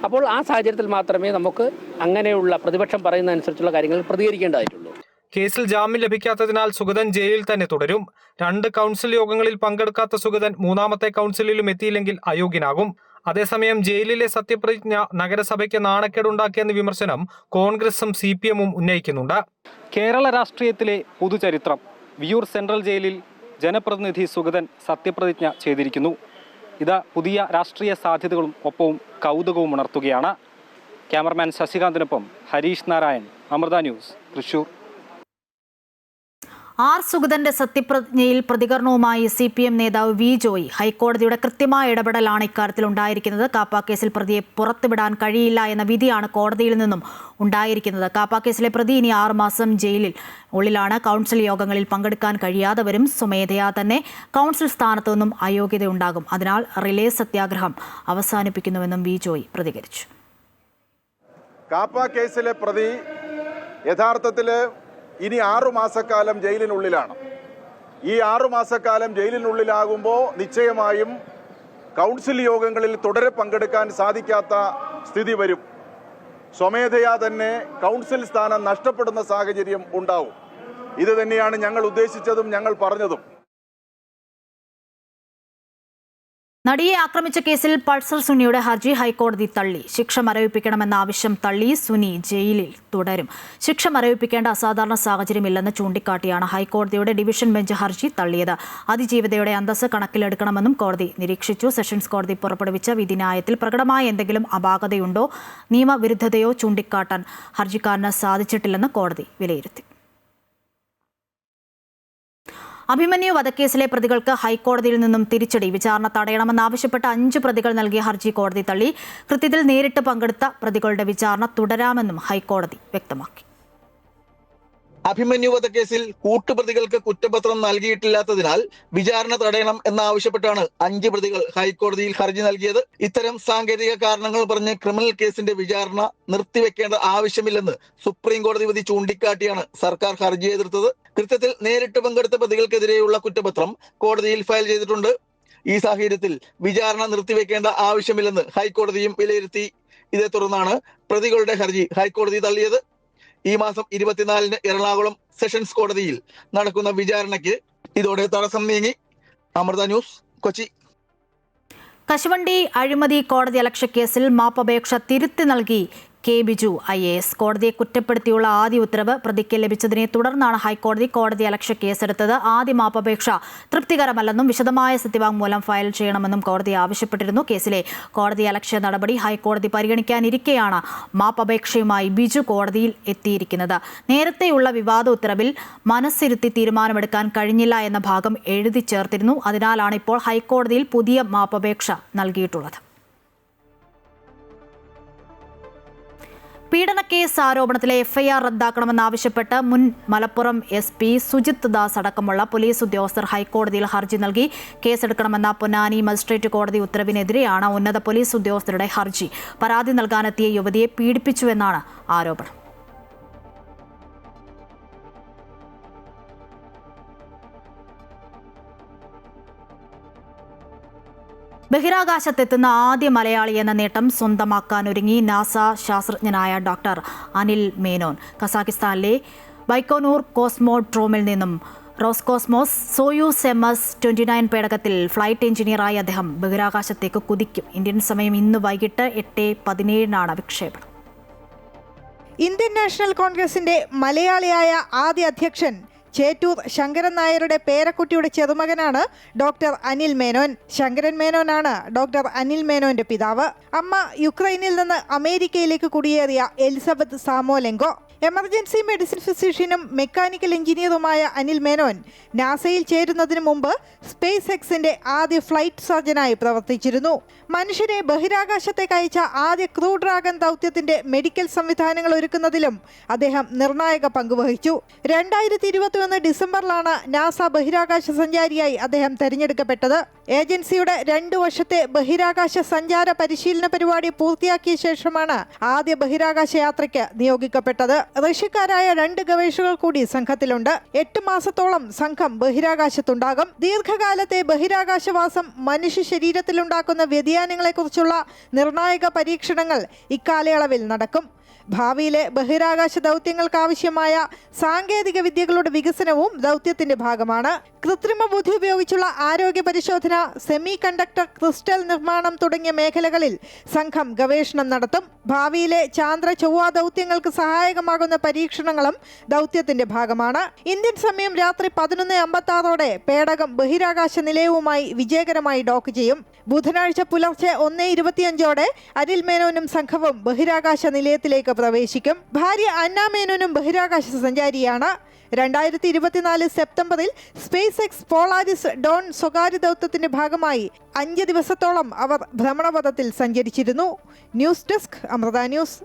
അപ്പോൾ ആ സാഹചര്യത്തിൽ മാത്രമേ നമുക്ക് അങ്ങനെയുള്ള പ്രതിപക്ഷം പറയുന്ന അനുസരിച്ചുള്ള കാര്യങ്ങൾ പ്രതികരിക്കേണ്ടതായിട്ടുള്ളൂ. കേസിൽ ജാമ്യം ലഭിക്കാത്തതിനാൽ സുഗതൻ ജയിലിൽ തന്നെ തുടരും. 2 കൗൺസിൽ യോഗങ്ങളിൽ പങ്കെടുക്കാത്ത സുഗതൻ 3ാമത്തെ കൗൺസിലിലും എത്തിയില്ലെങ്കിൽ അയോഗ്യനാകും. അതേസമയം ജയിലിലെ സത്യപ്രതിജ്ഞ നഗരസഭയ്ക്ക് നാണക്കേടുണ്ടാക്കിയെന്ന വിമർശനം കോൺഗ്രസും CPM-ഉം ഉന്നയിക്കുന്നുണ്ട്. കേരള രാഷ്ട്രീയത്തിലെ പുതുചരിത്രം. വിയൂർ സെൻട്രൽ ജയിലിൽ ജനപ്രതിനിധി സുഗതൻ സത്യപ്രതിജ്ഞ ചെയ്തിരിക്കുന്നു. ഇത് പുതിയ രാഷ്ട്രീയ സാധ്യതകളും ഒപ്പവും കൗതുകവും ഉണർത്തുകയാണ്. ക്യാമറമാൻ ശശികാന്തിനൊപ്പം ഹരീഷ് നാരായൺ, അമൃത ന്യൂസ്, തൃശൂർ. ആർ സുഗതന്റെ സത്യപ്രതിജ്ഞയിൽ പ്രതികരണവുമായി CPM നേതാവ് വി ജോയി. ഹൈക്കോടതിയുടെ കൃത്യമായ ഇടപെടലാണ് ഇക്കാര്യത്തിൽ ഉണ്ടായിരിക്കുന്നത്. കാപ്പ കേസിൽ പ്രതിയെ പുറത്തുവിടാൻ കഴിയില്ല എന്ന വിധിയാണ് കോടതിയിൽ നിന്നും ഉണ്ടായിരിക്കുന്നത്. കാപ്പ കേസിലെ പ്രതി ഇനി 6 മാസം ജയിലിൽ ഉള്ളിലാണ്. കൗൺസിൽ യോഗങ്ങളിൽ പങ്കെടുക്കാൻ കഴിയാതെ വരും. സ്വമേധയാ തന്നെ കൗൺസിൽ സ്ഥാനത്തു നിന്നും അയോഗ്യതയുണ്ടാകും. അതിനാൽ റിലേ സത്യാഗ്രഹം അവസാനിപ്പിക്കുന്നുവെന്നും വി ജോയി പ്രതികരിച്ചു. കാപ്പ കേസിലെ പ്രതി യഥാർത്ഥത്തിൽ ഇനി 6 മാസക്കാലം ജയിലിനുള്ളിലാണ്. ഈ 6 മാസക്കാലം ജയിലിനുള്ളിലാകുമ്പോൾ നിശ്ചയമായും കൗൺസിൽ യോഗങ്ങളിൽ തുടരെ പങ്കെടുക്കാൻ സാധിക്കാത്ത സ്ഥിതി വരും. സ്വമേധയാ തന്നെ കൗൺസിൽ സ്ഥാനം നഷ്ടപ്പെടുന്ന സാഹചര്യം ഉണ്ടാവും. ഇത് തന്നെയാണ് ഞങ്ങൾ ഉദ്ദേശിച്ചതും ഞങ്ങൾ പറഞ്ഞതും. നടിയെ ആക്രമിച്ച കേസിൽ പൾസർ സുനിയുടെ ഹർജി ഹൈക്കോടതി തള്ളി. ശിക്ഷ മരവിപ്പിക്കണമെന്ന ആവശ്യം തള്ളി. സുനി ജയിലിൽ തുടരും. ശിക്ഷ മരവിപ്പിക്കേണ്ട അസാധാരണ സാഹചര്യമില്ലെന്ന് ചൂണ്ടിക്കാട്ടിയാണ് ഹൈക്കോടതിയുടെ ഡിവിഷൻ ബെഞ്ച് ഹർജി തള്ളിയത്. അതിജീവിതയുടെ അന്തസ്സ് കണക്കിലെടുക്കണമെന്നും കോടതി നിരീക്ഷിച്ചു. സെഷൻസ് കോടതി പുറപ്പെടുവിച്ച വിധിന്യായത്തിൽ പ്രകടമായ എന്തെങ്കിലും അപാകതയുണ്ടോ, നിയമവിരുദ്ധതയോ ചൂണ്ടിക്കാട്ടാൻ ഹർജിക്കാരന് സാധിച്ചിട്ടില്ലെന്ന് കോടതി വിലയിരുത്തി. അഭിമന്യു വധക്കേസിലെ പ്രതികൾക്ക് ഹൈക്കോടതിയിൽ നിന്നും തിരിച്ചടി. വിചാരണ തടയണമെന്നാവശ്യപ്പെട്ട 5 പ്രതികൾ നൽകിയ ഹർജി കോടതി തള്ളി. കൃത്യത്തിൽ നേരിട്ട് പങ്കെടുത്ത പ്രതികളുടെ വിചാരണ തുടരാമെന്നും ഹൈക്കോടതി വ്യക്തമാക്കി. അഭിമന്യു വധക്കേസിൽ കൂട്ടുപ്രതികൾക്ക് കുറ്റപത്രം നൽകിയിട്ടില്ലാത്തതിനാൽ വിചാരണ തടയണം എന്നാവശ്യപ്പെട്ടാണ് 5 പ്രതികൾ ഹൈക്കോടതിയിൽ ഹർജി നൽകിയത്. ഇത്തരം സാങ്കേതിക കാരണങ്ങൾ പറഞ്ഞ് ക്രിമിനൽ കേസിന്റെ വിചാരണ നിർത്തിവെക്കേണ്ട ആവശ്യമില്ലെന്ന് സുപ്രീം കോടതി വിധി ചൂണ്ടിക്കാട്ടിയാണ് സർക്കാർ ഹർജി എതിർത്തത്. കൃത്യത്തിൽ നേരിട്ട് പങ്കെടുത്ത പ്രതികൾക്കെതിരെയുള്ള കുറ്റപത്രം കോടതിയിൽ ഫയൽ ചെയ്തിട്ടുണ്ട്. ഈ സാഹചര്യത്തിൽ വിചാരണ നിർത്തിവെക്കേണ്ട ആവശ്യമില്ലെന്ന് ഹൈക്കോടതിയും വിലയിരുത്തി. ഇതേ തുടർന്നാണ് പ്രതികളുടെ ഹർജി ഹൈക്കോടതി തള്ളിയത്. ഈ മാസം 24-ന് എറണാകുളം സെഷൻസ് കോടതിയിൽ നടക്കുന്ന വിചാരണയ്ക്ക് ഇതോടെ തടസ്സം നീങ്ങി. അമൃത ന്യൂസ്, കൊച്ചി. കശുവണ്ടി അഴിമതി കോടതി അലക്ഷ്യ കേസിൽ മാപ്പപേക്ഷ തിരുത്തി നൽകി കെ ബിജു IAS. കോടതിയെ കുറ്റപ്പെടുത്തിയുള്ള ആദ്യ ഉത്തരവ് പ്രതിക്ക് ലഭിച്ചതിനെ തുടർന്നാണ് ഹൈക്കോടതി കോടതി അലക്ഷ്യ കേസെടുത്തത്. ആദ്യ മാപ്പപേക്ഷ തൃപ്തികരമല്ലെന്നും വിശദമായ സത്യവാങ്മൂലം ഫയൽ ചെയ്യണമെന്നും കോടതി ആവശ്യപ്പെട്ടിരുന്നു. കേസിലെ കോടതി അലക്ഷ്യ നടപടി ഹൈക്കോടതി പരിഗണിക്കാനിരിക്കെയാണ് മാപ്പപേക്ഷയുമായി ബിജു കോടതിയിൽ എത്തിയിരിക്കുന്നത്. നേരത്തെയുള്ള വിവാദ ഉത്തരവിൽ മനസ്സിരുത്തി തീരുമാനമെടുക്കാൻ കഴിഞ്ഞില്ല എന്ന ഭാഗം എഴുതി ചേർത്തിരുന്നു. അതിനാലാണ് ഇപ്പോൾ ഹൈക്കോടതിയിൽ പുതിയ മാപ്പപേക്ഷ നൽകിയിട്ടുള്ളത്. പീഡനക്കേസ് ആരോപണത്തിലെ FIR റദ്ദാക്കണമെന്നാവശ്യപ്പെട്ട് മുൻ മലപ്പുറം SP സുജിത് ദാസ് അടക്കമുള്ള പോലീസ് ഉദ്യോഗസ്ഥർ ഹൈക്കോടതിയിൽ ഹർജി നൽകി. കേസെടുക്കണമെന്ന പൊന്നാനി മജിസ്ട്രേറ്റ് കോടതി ഉത്തരവിനെതിരെയാണ് ഉന്നത പോലീസ് ഉദ്യോഗസ്ഥരുടെ ഹർജി. പരാതി നൽകാനെത്തിയ യുവതിയെ പീഡിപ്പിച്ചുവെന്നാണ് ആരോപണം. ബഹിരാകാശത്തെത്തുന്ന ആദ്യ മലയാളി എന്ന നേട്ടം സ്വന്തമാക്കാനൊരുങ്ങി നാസ ശാസ്ത്രജ്ഞനായ ഡോക്ടർ അനിൽ മേനോൻ. കസാഖിസ്ഥാനിലെ ബൈക്കോനൂർ കോസ്മോഡ്രോമിൽ നിന്നും റോസ്കോസ്മോസ് സോയൂസ് MS-29 പേടകത്തിൽ ഫ്ലൈറ്റ് എഞ്ചിനീയറായി അദ്ദേഹം ബഹിരാകാശത്തേക്ക് കുതിക്കും. ഇന്ത്യൻ സമയം ഇന്ന് വൈകിട്ട് 8:17 വിക്ഷേപണം. ഇന്ത്യൻ നാഷണൽ കോൺഗ്രസിന്റെ മലയാളിയായ ആദ്യ അധ്യക്ഷൻ ചേറ്റൂർ ശങ്കരൻ നായരുടെ പേരക്കുട്ടിയുടെ ചെറുമകനാണ് ഡോക്ടർ അനിൽ മേനോൻ. ശങ്കരൻ മേനോനാണ് ഡോക്ടർ അനിൽ മേനോന്റെ പിതാവ്. അമ്മ യുക്രൈനിൽ നിന്ന് അമേരിക്കയിലേക്ക് കുടിയേറിയ എലിസബത്ത് സാമോലെങ്കോ. എമർജൻസി മെഡിസിൻ ഫിസിഷ്യനും മെക്കാനിക്കൽ എഞ്ചിനീയറുമായ അനിൽ മേനോൻ നാസയിൽ ചേരുന്നതിന് മുമ്പ് സ്പേസ് എക്സിന്റെ ആദ്യ ഫ്ലൈറ്റ് സർജനായി പ്രവർത്തിച്ചിരുന്നു. മനുഷ്യരെ ബഹിരാകാശത്തേക്ക് അയച്ച ആദ്യ ക്രൂ ഡ്രാഗൺ ദൗത്യത്തിന്റെ മെഡിക്കൽ സംവിധാനങ്ങൾ ഒരുക്കുന്നതിലും അദ്ദേഹം നിർണായക പങ്കുവഹിച്ചു. 2021 ഡിസംബറിലാണ് നാസ ബഹിരാകാശ സഞ്ചാരിയായി അദ്ദേഹം തെരഞ്ഞെടുക്കപ്പെട്ടത്. ഏജൻസിയുടെ 2 വർഷത്തെ ബഹിരാകാശ സഞ്ചാര പരിശീലന പരിപാടി പൂർത്തിയാക്കിയ ശേഷമാണ് ആദ്യ ബഹിരാകാശ യാത്രയ്ക്ക് നിയോഗിക്കപ്പെട്ടത്. റഷ്യക്കാരായ 2 ഗവേഷകർ കൂടി സംഘത്തിലുണ്ട്. 8 മാസത്തോളം സംഘം ബഹിരാകാശത്തുണ്ടാകും. ദീർഘകാലത്തെ ബഹിരാകാശവാസം മനുഷ്യ ശരീരത്തിലുണ്ടാക്കുന്ന വ്യതിയാനങ്ങളെക്കുറിച്ചുള്ള നിർണായക പരീക്ഷണങ്ങൾ ഇക്കാലയളവിൽ നടക്കും. ഭാവിയിലെ ബഹിരാകാശ ദൗത്യങ്ങൾക്കാവശ്യമായ സാങ്കേതിക വിദ്യകളുടെ വികസനവും ദൗത്യത്തിന്റെ ഭാഗമാണ്. കൃത്രിമ ബുദ്ധി ഉപയോഗിച്ചുള്ള ആരോഗ്യ പരിശോധന, സെമി കണ്ടക്ടർ ക്രിസ്റ്റൽ നിർമ്മാണം തുടങ്ങിയ മേഖലകളിൽ സംഘം ഗവേഷണം നടത്തും. ഭാവിയിലെ ചാന്ദ്ര ചൊവ്വ ദൗത്യങ്ങൾക്ക് സഹായകമാകുന്ന പരീക്ഷണങ്ങളും ദൗത്യത്തിന്റെ ഭാഗമാണ്. ഇന്ത്യൻ സമയം രാത്രി 11:56 പേടകം ബഹിരാകാശ നിലയവുമായി വിജയകരമായി ഡോക്ക് ചെയ്യും. ബുധനാഴ്ച പുലർച്ചെ 1:25 അനിൽ മേനോനും സംഘവും ബഹിരാകാശ നിലയത്തിലേക്ക് പ്രവേശിക്കും. ഭാര്യ അന്ന മേനോനും ബഹിരാകാശ സഞ്ചാരിയാണ്. 2024 സെപ്റ്റംബറിൽ സ്പേസ് എക്സ് പോളാരിസ് ഡോൺ സ്വകാര്യ ദൗത്യത്തിന്റെ ഭാഗമായി 5 ദിവസത്തോളം അവർ ഭ്രമണപഥത്തിൽ സഞ്ചരിച്ചിരുന്നു. News desk Amrita news.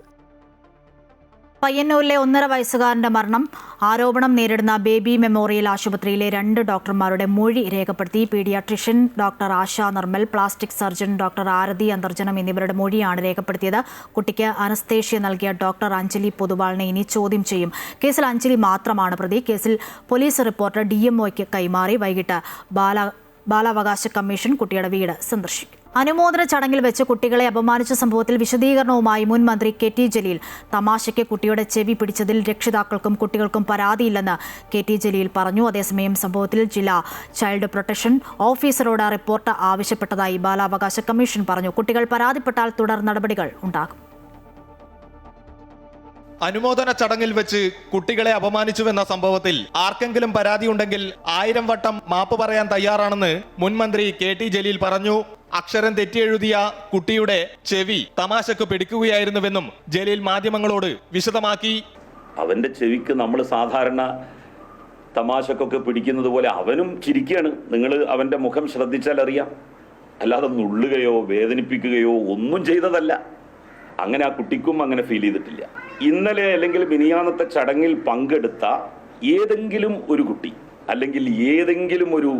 പയ്യന്നൂരിലെ 1.5 വയസ്സുകാരന്റെ മരണം ആരോപണം നേരിടുന്ന ബേബി മെമ്മോറിയൽ ആശുപത്രിയിലെ 2 ഡോക്ടർമാരുടെ മൊഴി രേഖപ്പെടുത്തി. പീഡിയാട്രിഷ്യൻ ഡോക്ടർ ആശ നിർമ്മൽ, പ്ലാസ്റ്റിക് സർജൻ ഡോക്ടർ ആരതി അന്തർജനം എന്നിവരുടെ മൊഴിയാണ് രേഖപ്പെടുത്തിയത്. കുട്ടിക്ക് അനസ്തേഷ്യ നൽകിയ ഡോക്ടർ അഞ്ജലി പൊതുവാളിനെ ഇനി ചോദ്യം ചെയ്യും. കേസിൽ അഞ്ജലി മാത്രമാണ് പ്രതി. കേസിൽ പോലീസ് റിപ്പോർട്ട് DMOയ്ക്ക് കൈമാറി. വൈകിട്ട് ബാലാവകാശ കമ്മീഷൻ കുട്ടിയുടെ വീട് സന്ദർശിക്കും. അനുമോദന ചടങ്ങിൽ വെച്ച് കുട്ടികളെ അപമാനിച്ച സംഭവത്തിൽ വിശദീകരണവുമായി മുൻ മന്ത്രി KT ജലീൽ. തമാശയ്ക്ക് കുട്ടിയുടെ ചെവി പിടിച്ചതിൽ രക്ഷിതാക്കൾക്കും കുട്ടികൾക്കും പരാതിയില്ലെന്ന് KT ജലീൽ പറഞ്ഞു. അതേസമയം സംഭവത്തിൽ ജില്ലാ ചൈൽഡ് പ്രൊട്ടക്ഷൻ ഓഫീസറോട് റിപ്പോർട്ട് ആവശ്യപ്പെട്ടതായി ബാലാവകാശ കമ്മീഷൻ പറഞ്ഞു. കുട്ടികൾ പരാതിപ്പെട്ടാൽ തുടർ നടപടികൾ ഉണ്ടാകും. അനുമോദന ചടങ്ങിൽ വെച്ച് കുട്ടികളെ അപമാനിച്ചുവെന്ന സംഭവത്തിൽ ആർക്കെങ്കിലും പരാതിയുണ്ടെങ്കിൽ 1000 വട്ടം മാപ്പ് പറയാൻ തയ്യാറാണെന്ന് മുൻമന്ത്രി KT ജലീൽ പറഞ്ഞു. അക്ഷരം തെറ്റിയെഴുതിയ കുട്ടിയുടെ ചെവി തമാശക്ക് പിടിക്കുകയായിരുന്നുവെന്നും ജലീൽ മാധ്യമങ്ങളോട് വിശദമാക്കി. അവന്റെ ചെവിക്ക് നമ്മൾ സാധാരണ തമാശക്കൊക്കെ പിടിക്കുന്നത് പോലെ അവനും ചിരിക്കുകയാണ്. നിങ്ങൾ അവന്റെ മുഖം ശ്രദ്ധിച്ചാൽ അറിയാം. അല്ലാതെ നുള്ളുകയോ വേദനിപ്പിക്കുകയോ ഒന്നും ചെയ്തതല്ല. അങ്ങനെ ആ കുട്ടിക്കും അങ്ങനെ ഫീൽ ചെയ്തിട്ടില്ല. ഇന്നലെ അല്ലെങ്കിൽ മിനിയാന്നത്തെ ചടങ്ങിൽ പങ്കെടുത്ത ഏതെങ്കിലും ഒരു കുട്ടി അല്ലെങ്കിൽ ഏതെങ്കിലും ഒരു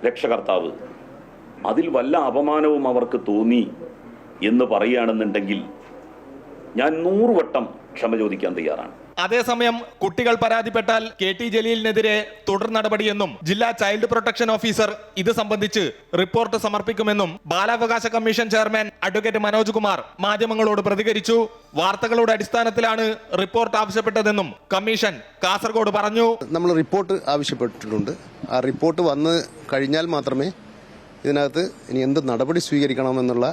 രക്ഷകർത്താവ് അതിൽ വല്ല അപമാനവും അവർക്ക് തോന്നി എന്ന് പറയുകയാണെന്നുണ്ടെങ്കിൽ ഞാൻ 100 വട്ടം ക്ഷമ ചോദിക്കാൻ തയ്യാറാണ്. അതേസമയം കുട്ടികൾ പരാതിപ്പെട്ടാൽ KT ജലീലിനെതിരെ തുടർ നടപടിയെന്നും ജില്ലാ ചൈൽഡ് പ്രൊട്ടക്ഷൻ ഓഫീസർ ഇത് സംബന്ധിച്ച് റിപ്പോർട്ട് സമർപ്പിക്കുമെന്നും ബാലാവകാശ commission chairman advocate Manoj Kumar മാധ്യമങ്ങളോട് പ്രതികരിച്ചു. വാർത്തകളുടെ അടിസ്ഥാനത്തിലാണ് റിപ്പോർട്ട് ആവശ്യപ്പെട്ടതെന്നും കമ്മീഷൻ കാസർഗോഡ് പറഞ്ഞു. നമ്മൾ റിപ്പോർട്ട് ആവശ്യപ്പെട്ടിട്ടുണ്ട്. ആ റിപ്പോർട്ട് വന്ന് കഴിഞ്ഞാൽ മാത്രമേ ഇതിനകത്ത് ഇനി എന്ത് നടപടി സ്വീകരിക്കണമെന്നുള്ള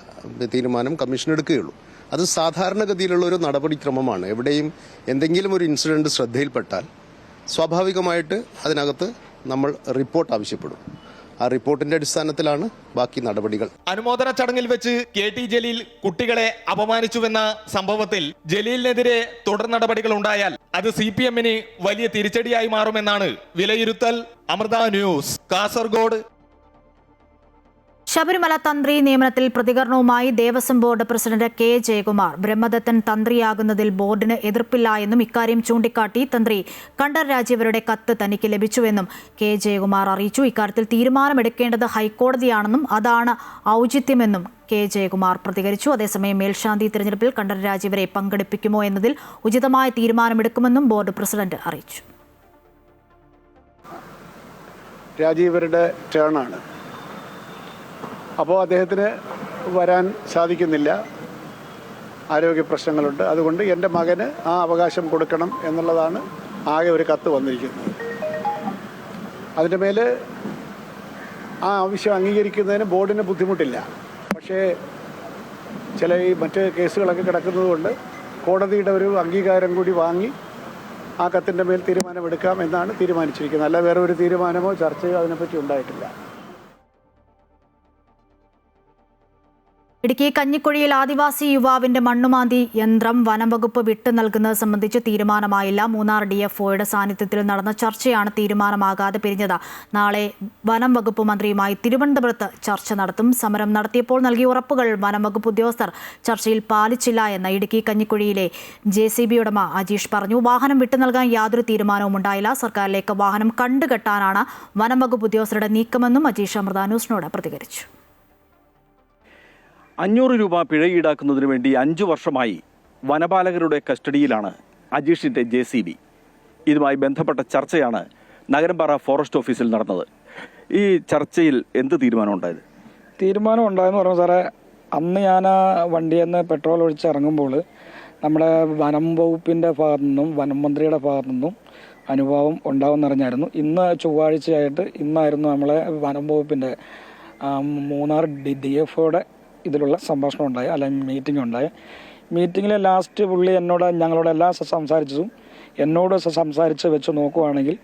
തീരുമാനം കമ്മീഷൻ എടുക്കുകയുള്ളൂ. അത് സാധാരണഗതിയിലുള്ള ഒരു നടപടിക്രമമാണ്. എവിടെയും എന്തെങ്കിലും ഒരു ഇൻസിഡന്റ് ശ്രദ്ധയിൽപ്പെട്ടാൽ സ്വാഭാവികമായിട്ട് അതിനകത്ത് നമ്മൾ റിപ്പോർട്ട് ആവശ്യപ്പെടും. ആ റിപ്പോർട്ടിന്റെ അടിസ്ഥാനത്തിലാണ് ബാക്കി നടപടികൾ. അനുമോദന ചടങ്ങിൽ വെച്ച് KT ജലീൽ കുട്ടികളെ അപമാനിച്ചുവെന്ന സംഭവത്തിൽ ജലീലിനെതിരെ തുടർ നടപടികൾ ഉണ്ടായാൽ അത് CPM-ന് വലിയ തിരിച്ചടിയായി മാറുമെന്നാണ് വിലയിരുത്തൽ. അമൃത ന്യൂസ്, കാസർഗോഡ്. ശബരിമല തന്ത്രി നിയമനത്തിൽ പ്രതികരണവുമായി Devaswom board president K Jayakumar. Brahmadathan തന്ത്രിയാകുന്നതിൽ ബോർഡിന് എതിർപ്പില്ല എന്നും ഇക്കാര്യം ചൂണ്ടിക്കാട്ടി തന്ത്രി കണ്ഠർ രാജീവരുടെ കത്ത് തനിക്ക് ലഭിച്ചുവെന്നും K ജയകുമാർ അറിയിച്ചു. ഇക്കാര്യത്തിൽ തീരുമാനമെടുക്കേണ്ടത് ഹൈക്കോടതിയാണെന്നും അതാണ് ഔചിത്യമെന്നും K ജയകുമാർ പ്രതികരിച്ചു. അതേസമയം മേൽശാന്തി തിരഞ്ഞെടുപ്പിൽ കണ്ഠർ രാജീവരെ പങ്കെടുപ്പിക്കുമോ എന്നതിൽ ഉചിതമായ തീരുമാനമെടുക്കുമെന്നും ബോർഡ് പ്രസിഡന്റ് അറിയിച്ചു. രാജീവരുടെ ടേണാണ്. അപ്പോൾ അദ്ദേഹത്തിന് വരാൻ സാധിക്കുന്നില്ല, ആരോഗ്യ പ്രശ്നങ്ങളുണ്ട്. അതുകൊണ്ട് എൻ്റെ മകന് ആ അവകാശം കൊടുക്കണം എന്നുള്ളതാണ് ആകെ ഒരു കത്ത് വന്നിരിക്കുന്നത്. അതിൻ്റെ മേൽ ആ ആവശ്യം അംഗീകരിക്കുന്നതിന് ബോർഡിന് ബുദ്ധിമുട്ടില്ല. പക്ഷേ ചില ഈ മറ്റ് കേസുകളൊക്കെ കിടക്കുന്നതുകൊണ്ട് കോടതിയുടെ ഒരു അംഗീകാരം കൂടി വാങ്ങി ആ കത്തിൻ്റെ മേൽ തീരുമാനമെടുക്കാം എന്നാണ് തീരുമാനിച്ചിരിക്കുന്നത്. അല്ല വേറെ ഒരു തീരുമാനമോ ചർച്ചയോ അതിനെപ്പറ്റി ഉണ്ടായിട്ടില്ല. ഇടുക്കി കഞ്ഞിക്കുഴിയിൽ ആദിവാസി യുവാവിന്റെ മണ്ണുമാന്തി യന്ത്രം വനം വകുപ്പ് വിട്ടു നൽകുന്നത് സംബന്ധിച്ച് തീരുമാനമായില്ല. മൂന്നാർ DFOയുടെ സാന്നിധ്യത്തിൽ നടന്ന ചർച്ചയാണ് തീരുമാനമാകാതെ പിരിഞ്ഞത്. നാളെ വനം വകുപ്പ് മന്ത്രിയുമായി തിരുവനന്തപുരത്ത് ചർച്ച നടത്തും. സമരം നടത്തിയപ്പോൾ നൽകിയ ഉറപ്പുകൾ വനം വകുപ്പ് ഉദ്യോഗസ്ഥർ ചർച്ചയിൽ പാലിച്ചില്ല എന്ന് ഇടുക്കി കഞ്ഞിക്കുഴിയിലെ JCB ഉടമ അജീഷ് പറഞ്ഞു. വാഹനം വിട്ടു നൽകാൻ യാതൊരു തീരുമാനവും ഉണ്ടായില്ല. സർക്കാരിലേക്ക് വാഹനം കണ്ടുകെട്ടാനാണ് വനം വകുപ്പ് ഉദ്യോഗസ്ഥരുടെ നീക്കമെന്നും അജീഷ് അമൃത ന്യൂസിനോട് പ്രതികരിച്ചു. 500 രൂപ പിഴ ഈടാക്കുന്നതിന് വേണ്ടി 5 വർഷമായി വനപാലകരുടെ കസ്റ്റഡിയിലാണ് അജീഷിന്റെ JCB. ഇതുമായി ബന്ധപ്പെട്ട ചർച്ചയാണ് നഗരംപാറ ഫോറസ്റ്റ് ഓഫീസിൽ നടന്നത്. ഈ ചർച്ചയിൽ എന്ത് തീരുമാനം ഉണ്ടായത്? തീരുമാനം ഉണ്ടായെന്ന് പറഞ്ഞു സാറേ, അന്ന് ഞാൻ ആ വണ്ടിയിൽ നിന്ന് പെട്രോൾ ഒഴിച്ച് ഇറങ്ങുമ്പോൾ നമ്മുടെ വനം വകുപ്പിൻ്റെ ഭാഗത്തു നിന്നും വനം മന്ത്രിയുടെ ഭാഗത്തു നിന്നും അനുഭവം ഉണ്ടാവുമെന്നറിഞ്ഞായിരുന്നു. ഇന്ന് ചൊവ്വാഴ്ചയായിട്ട് ഇന്നായിരുന്നു നമ്മളെ വനം വകുപ്പിൻ്റെ മൂന്നാർ DFOയുടെ ഇതിലുള്ള സംഭാഷണം ഉണ്ടായി, അല്ലെങ്കിൽ മീറ്റിംഗ് ഉണ്ടായി. മീറ്റിങ്ങിൽ ലാസ്റ്റ് പുള്ളി ഞങ്ങളോടെല്ലാം സംസാരിച്ചതും എന്നോട് സംസാരിച്ച് വെച്ച് നോക്കുവാണെങ്കിൽ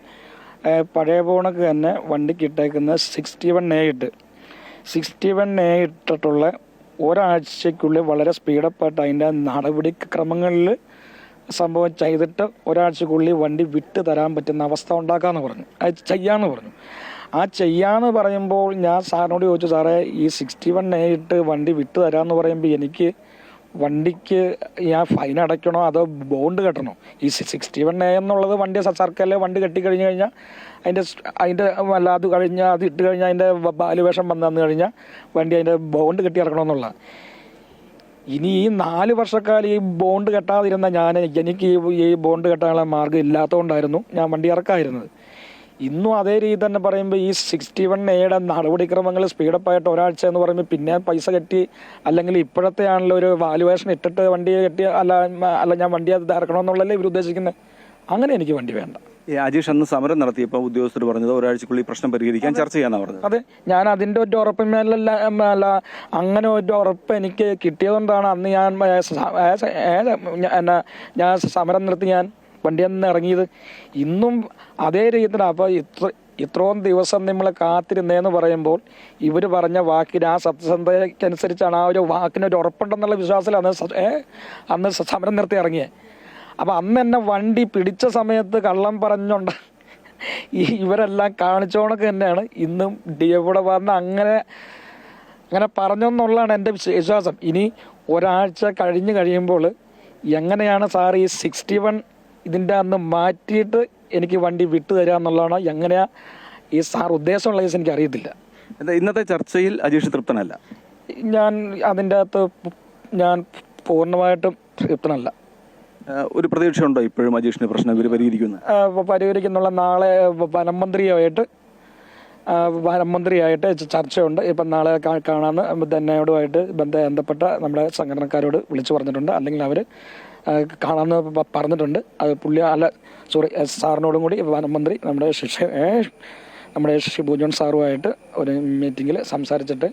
പഴയ പോണക്ക് തന്നെ വണ്ടിക്ക് ഇട്ടേക്കുന്ന 61A ഇട്ടിട്ടുള്ള ഒരാഴ്ചയ്ക്കുള്ളിൽ വളരെ സ്പീഡപ്പായിട്ട് അതിൻ്റെ നടപടിക്രമങ്ങളിൽ സംഭവം ചെയ്തിട്ട് ഒരാഴ്ചക്കുള്ളിൽ വണ്ടി വിട്ട് തരാൻ പറ്റുന്ന അവസ്ഥ ഉണ്ടാക്കാമെന്ന് പറഞ്ഞു. അത് ചെയ്യാമെന്ന് പറഞ്ഞു. ആ ചെയ്യാന്ന് പറയുമ്പോൾ ഞാൻ സാറിനോട് ചോദിച്ചു, സാറേ ഈ 61A ഇട്ട് വണ്ടി വിട്ട് തരാമെന്ന് പറയുമ്പോൾ എനിക്ക് വണ്ടിക്ക് ഞാൻ ഫൈൻ അടയ്ക്കണോ അതോ ബോണ്ട് കെട്ടണോ? ഈ 61A എന്നുള്ളത് വണ്ടി സർക്കാരിലെ വണ്ടി കെട്ടിക്കഴിഞ്ഞ് കഴിഞ്ഞാൽ അതിൻ്റെ അല്ല അത് കഴിഞ്ഞാൽ അത് ഇട്ട് കഴിഞ്ഞാൽ അതിൻ്റെ വാല്യുവേഷൻ വന്നു കഴിഞ്ഞാൽ വണ്ടി അതിൻ്റെ ബോണ്ട് കെട്ടി ഇറക്കണമെന്നുള്ള. ഇനി ഈ 4 വർഷക്കാലം ഈ ബോണ്ട് കെട്ടാതിരുന്ന എനിക്ക് ഈ ബോണ്ട് കെട്ടാനുള്ള മാർഗ്ഗം ഇല്ലാത്തതുകൊണ്ടായിരുന്നു ഞാൻ വണ്ടി ഇറക്കാതിരുന്നത്. ഇന്നും അതേ രീതി തന്നെ പറയുമ്പോൾ ഈ 61A നടപടിക്രമങ്ങൾ സ്പീഡപ്പായിട്ട് ഒരാഴ്ച എന്ന് പറയുമ്പോൾ പിന്നെ പൈസ കെട്ടി അല്ലെങ്കിൽ ഇപ്പോഴത്തെ ആണല്ലോ ഒരു വാല്യുവേഷൻ ഇട്ടിട്ട് വണ്ടി കെട്ടി അല്ല ഞാൻ വണ്ടി അത് ഇറക്കണമെന്നുള്ളല്ലേ ഇവർ ഉദ്ദേശിക്കുന്നത്. അങ്ങനെ എനിക്ക് വണ്ടി വേണ്ട. അജീഷ് അന്ന് സമരം നടത്തിയപ്പോൾ ഉദ്യോഗസ്ഥർ പറഞ്ഞത് ഒരാഴ്ചക്കുള്ളിൽ പ്രശ്നം പരിഹരിക്കാൻ ചർച്ച ചെയ്യാനാണ് പറഞ്ഞത്. അതെ, ഞാൻ അതിൻ്റെ ഒരു ഉറപ്പിന്മേലല്ല അങ്ങനെ ഒരു ഉറപ്പ് എനിക്ക് കിട്ടിയതുകൊണ്ടാണ് അന്ന് ഞാൻ സമരം നിർത്തി ഞാൻ വണ്ടിയിൽ നിന്ന് ഇറങ്ങിയത്. ഇന്നും അതേ രീതിയിൽ. അപ്പോൾ ഇത്രയും ദിവസം നമ്മൾ കാത്തിരുന്നേന്ന് പറയുമ്പോൾ ഇവർ പറഞ്ഞ വാക്കിന് ആ സത്യസന്ധതയ്ക്കനുസരിച്ചാണ് ആ ഒരു വാക്കിനൊരു ഉറപ്പുണ്ടെന്നുള്ള വിശ്വാസത്തിലാണ് അന്ന് സമരം നിർത്തി ഇറങ്ങിയത്. അപ്പോൾ അന്ന് എന്നെ വണ്ടി പിടിച്ച സമയത്ത് കള്ളം പറഞ്ഞുകൊണ്ട് ഇവരെല്ലാം കാണിച്ചോണക്ക് തന്നെയാണ് ഇന്നും ഇവിടെ വന്ന് അങ്ങനെ പറഞ്ഞെന്നുള്ളതാണ് എൻ്റെ വിശ്വാസം. ഇനി ഒരാഴ്ച കഴിയുമ്പോൾ എങ്ങനെയാണ് സാർ ഈ 61 ഇതിൻ്റെ അന്ന് മാറ്റിയിട്ട് എനിക്ക് വണ്ടി വിട്ടു തരിക എന്നുള്ളതാണ് എങ്ങനെയാ ഈ സാർ ഉദ്ദേശമുള്ള കേസ് എനിക്ക് അറിയത്തില്ല. ഇന്നത്തെ ചർച്ചയിൽ അജീഷ് തൃപ്തനല്ല. ഞാൻ അതിൻ്റെ അകത്ത് ഞാൻ പൂർണ്ണമായിട്ടും തൃപ്തനല്ല. ഒരു പ്രതീക്ഷയുണ്ടോ ഇപ്പോഴും അജീഷിന് പ്രശ്നം ഇവർ പരിഹരിക്കുന്നുള്ള? നാളെ വനമന്ത്രിയായിട്ട് ചർച്ചയുണ്ട്. ഇപ്പം നാളെ കാണാമെന്ന് എന്നോടുമായിട്ട് ബന്ധപ്പെട്ട നമ്മുടെ സംഘടനക്കാരോട് വിളിച്ചു പറഞ്ഞിട്ടുണ്ട്. അല്ലെങ്കിൽ അവർ കാണാമെന്ന് പറഞ്ഞിട്ടുണ്ട്. അത് സാറിനോടും കൂടി വനമന്ത്രി നമ്മുടെ ഷിബു ജോൺ സാറുമായിട്ട് ഒരു മീറ്റിങ്ങിൽ സംസാരിച്ചിട്ട്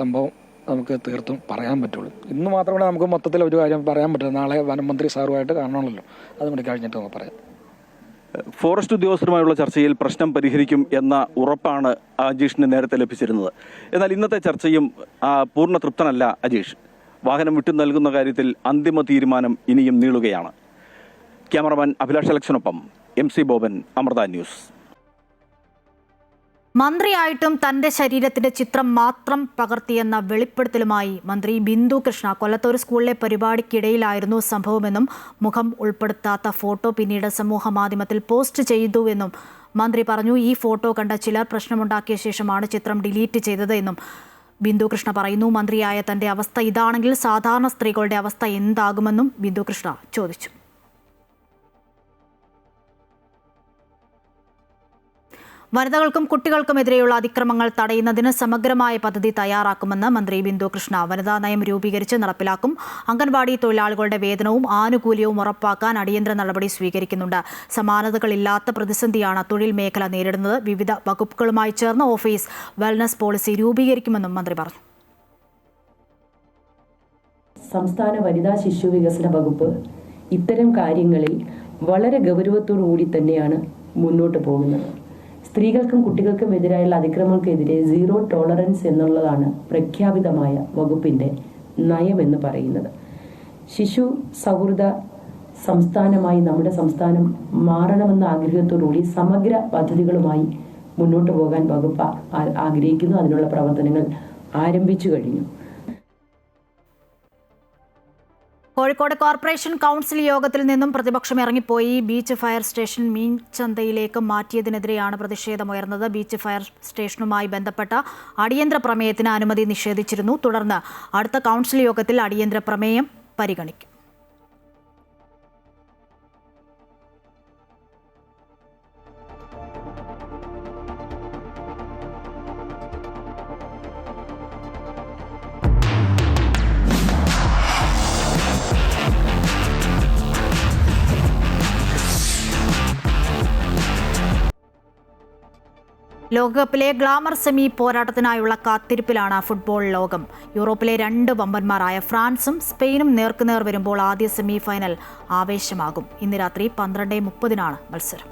സംഭവം നമുക്ക് തീർത്തും പറയാൻ പറ്റുള്ളൂ. ഇന്ന് മാത്രമേ നമുക്ക് മൊത്തത്തിൽ ഒരു കാര്യം പറയാൻ പറ്റുള്ളൂ. നാളെ വനമന്ത്രി സാറുമായിട്ട് കാണണമല്ലോ, അതും കൂടി കഴിഞ്ഞിട്ട് നമുക്ക് പറയാം. ഫോറസ്റ്റ് ഉദ്യോഗസ്ഥരുമായുള്ള ചർച്ചയിൽ പ്രശ്നം പരിഹരിക്കും എന്ന ഉറപ്പാണ് അജീഷിന് നേരത്തെ ലഭിച്ചിരുന്നത്. എന്നാൽ ഇന്നത്തെ ചർച്ചയും പൂർണ്ണ തൃപ്തനല്ല അജീഷ്. വാഹനം വിട്ടു നൽകുന്ന കാര്യത്തിൽ അന്തിമ തീരുമാനം ഇനിയും നീളുകയാണ്. ക്യാമറമാൻ അഭിലാഷ് അലക്സിനൊപ്പം MC ബോബൻ, അമൃത ന്യൂസ്. മന്ത്രിയായിട്ടും തന്റെ ശരീരത്തിന്റെ ചിത്രം മാത്രം പകർത്തിയെന്ന വെളിപ്പെടുത്തലുമായി മന്ത്രി ബിന്ദു കൃഷ്ണ. കൊല്ലത്തൊരു സ്കൂളിലെ പരിപാടിക്കിടയിലായിരുന്നു സംഭവമെന്നും മുഖം ഉൾപ്പെടുത്താത്ത ഫോട്ടോ പിന്നീട് സമൂഹമാധ്യമത്തിൽ പോസ്റ്റ് ചെയ്തുവെന്നും മന്ത്രി പറഞ്ഞു. ഈ ഫോട്ടോ കണ്ട ചിലർ പ്രശ്നമുണ്ടാക്കിയ ശേഷമാണ് ചിത്രം ഡിലീറ്റ് ചെയ്തത് എന്നും ബിന്ദു കൃഷ്ണ പറയുന്നു. മന്ത്രിയായ തന്റെ അവസ്ഥ ഇതാണെങ്കിൽ സാധാരണ സ്ത്രീകളുടെ അവസ്ഥ എന്താകുമെന്നും ബിന്ദു കൃഷ്ണ ചോദിച്ചു. വനിതകൾക്കും കുട്ടികൾക്കുമെതിരെയുള്ള അതിക്രമങ്ങൾ തടയുന്നതിന് സമഗ്രമായ പദ്ധതി തയ്യാറാക്കുമെന്ന് മന്ത്രി ബിന്ദു കൃഷ്ണ. വനിതാ നയം രൂപീകരിച്ച് നടപ്പിലാക്കും. അംഗൻവാടി തൊഴിലാളികളുടെ വേതനവും ആനുകൂല്യവും ഉറപ്പാക്കാൻ അടിയന്തര നടപടി സ്വീകരിക്കുന്നുണ്ട്. സമാനതകളില്ലാത്ത പ്രതിസന്ധിയാണ് തൊഴിൽ മേഖല നേരിടുന്നത്. വിവിധ വകുപ്പുകളുമായി ചേർന്ന് ഓഫീസ് വെൽനസ് പോളിസി രൂപീകരിക്കുമെന്നും മന്ത്രി പറഞ്ഞു. സംസ്ഥാന വനിതാ ശിശു വികസന വകുപ്പ് ഇത്തരം കാര്യങ്ങളിൽ വളരെ ഗൗരവത്തോടു കൂടി തന്നെയാണ് മുന്നോട്ട് പോകുന്നത്. സ്ത്രീകൾക്കും കുട്ടികൾക്കും എതിരായുള്ള അതിക്രമങ്ങൾക്കെതിരെ 0 ടോളറൻസ് എന്നുള്ളതാണ് പ്രഖ്യാപിതമായ വകുപ്പിൻ്റെ നയമെന്ന് പറയുന്നത്. ശിശു സൗഹൃദ സംസ്ഥാനമായി നമ്മുടെ സംസ്ഥാനം മാറണമെന്ന ആഗ്രഹത്തോടുകൂടി സമഗ്ര പദ്ധതികളുമായി മുന്നോട്ട് പോകാൻ വകുപ്പ് ആഗ്രഹിക്കുന്നു. അതിനുള്ള പ്രവർത്തനങ്ങൾ ആരംഭിച്ചു കഴിഞ്ഞു. കോഴിക്കോട് കോർപ്പറേഷൻ കൗൺസിൽ യോഗത്തിൽ നിന്നും പ്രതിപക്ഷം ഇറങ്ങിപ്പോയി. ബീച്ച് ഫയർ സ്റ്റേഷൻ മീൻചന്തയിലേക്ക് മാറ്റിയതിനെതിരെയാണ് പ്രതിഷേധമുയർന്നത്. ബീച്ച് ഫയർ സ്റ്റേഷനുമായി ബന്ധപ്പെട്ട അടിയന്തര പ്രമേയത്തിന് അനുമതി നിഷേധിച്ചിരുന്നു. തുടർന്ന് അടുത്ത കൗൺസിൽ യോഗത്തിൽ അടിയന്തര പ്രമേയം പരിഗണിക്കും. ലോകകപ്പിലെ ഗ്ലാമർ സെമി പോരാട്ടത്തിനായുള്ള കാത്തിരിപ്പിലാണ് ഫുട്ബോൾ ലോകം. യൂറോപ്പിലെ 2 വമ്പന്മാരായ ഫ്രാൻസും സ്പെയിനും നേർക്കുനേർ വരുമ്പോൾ ആദ്യ സെമി ഫൈനൽ ആവേശമാകും. ഇന്ന് രാത്രി 12:30 മത്സരം.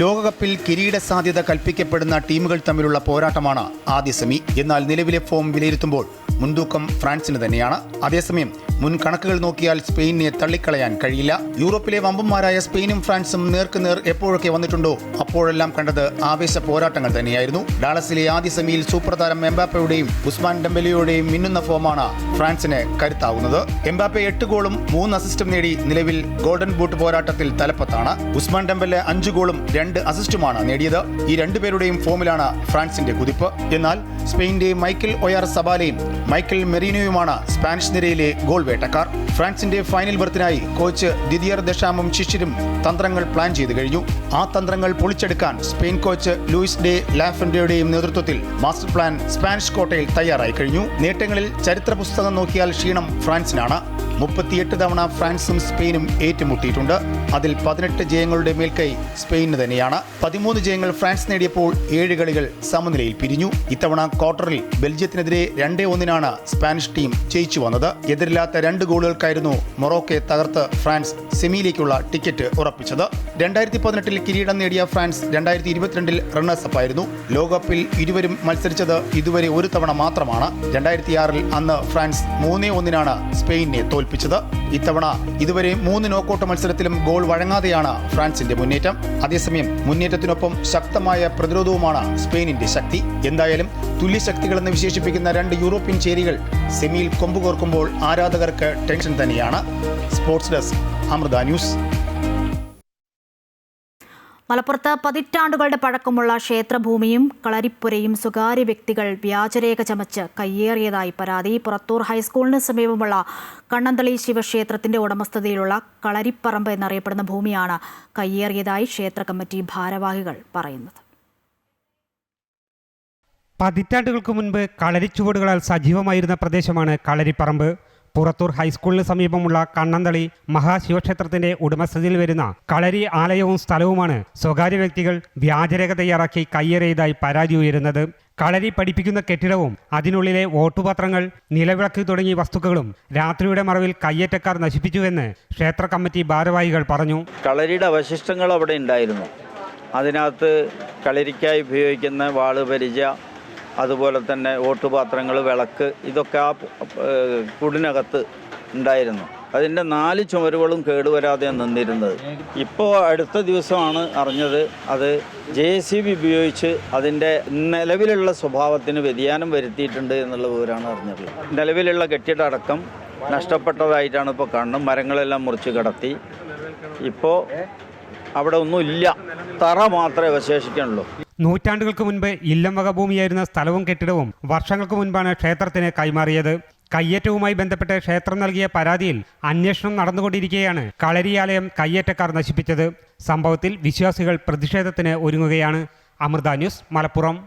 ലോകകപ്പിൽ കിരീട സാധ്യത കൽപ്പിക്കപ്പെടുന്ന ടീമുകൾ തമ്മിലുള്ള പോരാട്ടമാണ് ആദ്യ സെമി. എന്നാൽ നിലവിലെ ഫോം വിലയിരുത്തുമ്പോൾ മുൻതൂക്കം ഫ്രാൻസിന് തന്നെയാണ്. അതേസമയം മുൻ കണക്കുകൾ നോക്കിയാൽ സ്പെയിനിനെ തള്ളിക്കളയാൻ കഴിയില്ല. യൂറോപ്പിലെ വമ്പന്മാരായ സ്പെയിനും ഫ്രാൻസും നേർക്കുനേർ എപ്പോഴൊക്കെ വന്നിട്ടുണ്ടോ അപ്പോഴെല്ലാം കണ്ടത് ആവേശ പോരാട്ടങ്ങൾ തന്നെയായിരുന്നു. ഡാളസിലെ ആദ്യ സെമിയിൽ സൂപ്പർ താരം എംബാപ്പയുടെയും ഉസ്മാൻ ഡെംബെലയുടെയും മിന്നുന്ന ഫോമാണ് ഫ്രാൻസിന് കരുത്താവുന്നത്. എംബാപ്പെ 8 ഗോളും 3 അസിസ്റ്റും നേടി നിലവിൽ ഗോൾഡൻ ബൂട്ട് പോരാട്ടത്തിൽ തലപ്പത്താണ്. ഉസ്മാൻ ഡെംബെലെ 5 ഗോളും 2 അസിസ്റ്റുമാണ് നേടിയത്. ഈ രണ്ടുപേരുടെയും ഫോമിലാണ് ഫ്രാൻസിന്റെ കുതിപ്പ്. എന്നാൽ സ്പെയിന്റെ മൈക്കൽ ഒയാർ സബാലയും മൈക്കൽ മെറീനോയുമാണ് സ്പാനിഷ് നിരയിലെ ഗോൾ വേട്ടക്കാർ. ഫ്രാൻസിന്റെ ഫൈനൽ ബർത്തിനായി കോച്ച് ദിദിയർ ദഷാമും ശിഷ്യരും തന്ത്രങ്ങൾ പ്ലാൻ ചെയ്തു കഴിഞ്ഞു. ആ തന്ത്രങ്ങൾ പൊളിച്ചെടുക്കാൻ സ്പെയിൻ കോച്ച് ലൂയിസ് ഡെ ലാഫെൻഡയുടെയും നേതൃത്വത്തിൽ മാസ്റ്റർ പ്ലാൻ സ്പാനിഷ് കോട്ടയിൽ തയ്യാറായി കഴിഞ്ഞു. നേട്ടങ്ങളിൽ ചരിത്ര പുസ്തകം നോക്കിയാൽ ക്ഷീണം ഫ്രാൻസിനാണ്. 38 തവണ ഫ്രാൻസും സ്പെയിനും ഏറ്റുമുട്ടിയിട്ടുണ്ട്. അതിൽ 18 ജയങ്ങളുടെ മേൽക്കൈ സ്പെയിന് തന്നെയാണ്. 13 ജയങ്ങൾ ഫ്രാൻസ് നേടിയപ്പോൾ 7 കളികൾ സമനിലയിൽ പിരിഞ്ഞു. ഇത്തവണ ക്വാർട്ടറിൽ ബെൽജിയത്തിനെതിരെ 2-1 സ്പാനിഷ് ടീം ജയിച്ചു വന്നത്. എതിരില്ലാത്ത 2 ഗോളുകൾക്കായിരുന്നു മൊറോക്കയെ തകർത്ത് ഫ്രാൻസ് സെമിയിലേക്കുള്ള ടിക്കറ്റ് ഉറപ്പിച്ചത്. 2018 കിരീടം നേടിയ ഫ്രാൻസ് 2022 റണ്ണേഴ്സപ്പ് ആയിരുന്നു. ലോകകപ്പിൽ ഇരുവരും മത്സരിച്ചത് ഇതുവരെ ഒരു തവണ മാത്രമാണ്. 2006 അന്ന് ഫ്രാൻസ് 3-1 സ്പെയിനെ തോൽപ്പിച്ചത്. ഇത്തവണ ഇതുവരെ 3 നോക്കൌട്ട് മത്സരത്തിലും ഗോൾ വഴങ്ങാതെയാണ് ഫ്രാൻസിന്റെ മുന്നേറ്റം. അതേസമയം മുന്നേറ്റത്തിനൊപ്പം ശക്തമായ പ്രതിരോധവുമാണ് സ്പെയിനിന്റെ ശക്തി. എന്തായാലും തുല്യശക്തികളെന്ന് വിശേഷിപ്പിക്കുന്ന 2 യൂറോപ്യൻ ചേരികൾ സെമിയിൽ കൊമ്പുകോർക്കുമ്പോൾ ആരാധകർക്ക് ടെൻഷൻ തന്നെയാണ്. Sports desk, Amrita news. മലപ്പുറത്ത് പതിറ്റാണ്ടുകളുടെ പഴക്കമുള്ള ക്ഷേത്രഭൂമിയും കളരിപ്പുരയും സ്വകാര്യ വ്യക്തികൾ വ്യാജരേഖ ചമച്ച് കയ്യേറിയതായി പരാതി. പുറത്തൂർ ഹൈസ്കൂളിന് സമീപമുള്ള കണ്ണന്തളി ശിവക്ഷേത്രത്തിന്റെ ഉടമസ്ഥതയിലുള്ള കളരിപ്പറമ്പ് എന്നറിയപ്പെടുന്ന ഭൂമിയാണ് കയ്യേറിയതായി ക്ഷേത്ര കമ്മിറ്റി ഭാരവാഹികൾ പറയുന്നത്. പതിറ്റാണ്ടുകൾക്ക് മുൻപ് കളരിച്ചുവടുകളാൽ സജീവമായിരുന്ന പ്രദേശമാണ് കളരിപ്പറമ്പ്. പുറത്തൂർ ഹൈസ്കൂളിന് സമീപമുള്ള കണ്ണന്തളി മഹാശിവക്ഷേത്രത്തിന്റെ ഉടമസ്ഥതയിൽ വരുന്ന കളരി ആലയവും സ്ഥലവുമാണ് സ്വകാര്യ വ്യക്തികൾ വ്യാജരേഖ തയ്യാറാക്കി കയ്യേറിയതായി പരാതി ഉയരുന്നത്. കളരി പഠിപ്പിക്കുന്ന കെട്ടിടവും അതിനുള്ളിലെ വോട്ടുപത്രങ്ങൾ, നിലവിളക്ക് തുടങ്ങിയ വസ്തുക്കളും രാത്രിയുടെ മറവിൽ കയ്യേറ്റക്കാർ നശിപ്പിച്ചുവെന്ന് ക്ഷേത്ര കമ്മിറ്റി ഭാരവാഹികൾ പറഞ്ഞു. കളരിയുടെ അവശിഷ്ടങ്ങൾ അവിടെ ഉണ്ടായിരുന്നു. അതിനകത്ത് കളരിക്കായി ഉപയോഗിക്കുന്ന വാള്, പരിച, അതുപോലെ തന്നെ ഓട്ടുപാത്രങ്ങൾ, വിളക്ക്, ഇതൊക്കെ ആ കുടിനകത്ത് ഉണ്ടായിരുന്നു. അതിൻ്റെ 4 ചുമരുകളും കേടുവരാതെ നിന്നിരുന്നത്. ഇപ്പോൾ അടുത്ത ദിവസമാണ് അറിഞ്ഞത് അത് JCB ഉപയോഗിച്ച് അതിൻ്റെ നിലവിലുള്ള സ്വഭാവത്തിന് വ്യതിയാനം വരുത്തിയിട്ടുണ്ട് എന്നുള്ള വിവരമാണ് അറിഞ്ഞിട്ടുള്ളത്. നിലവിലുള്ള കെട്ടിട അടക്കം നഷ്ടപ്പെട്ടതായിട്ടാണ് ഇപ്പോൾ കാണുന്നത്. മരങ്ങളെല്ലാം മുറിച്ച് കടത്തി. ഇപ്പോൾ അവിടെ ഒന്നുമില്ല, തറ മാത്രമേ അവശേഷിക്കുന്നുള്ളൂ. നൂറ്റാണ്ടുകൾക്ക് മുൻപ് ഇല്ലം വക ഭൂമിയായിരുന്ന സ്ഥലവും കെട്ടിടവും വർഷങ്ങൾക്ക് മുൻപാണ് ക്ഷേത്രത്തിന് കൈമാറിയത്. കയ്യേറ്റവുമായി ബന്ധപ്പെട്ട് ക്ഷേത്രം നൽകിയ പരാതിയിൽ അന്വേഷണം നടന്നുകൊണ്ടിരിക്കെയാണ് കളരിയാലയം കയ്യേറ്റക്കാർ നശിപ്പിച്ചത്. സംഭവത്തിൽ വിശ്വാസികൾ പ്രതിഷേധത്തിന് ഒരുങ്ങുകയാണ്. അമൃത ന്യൂസ്, മലപ്പുറം.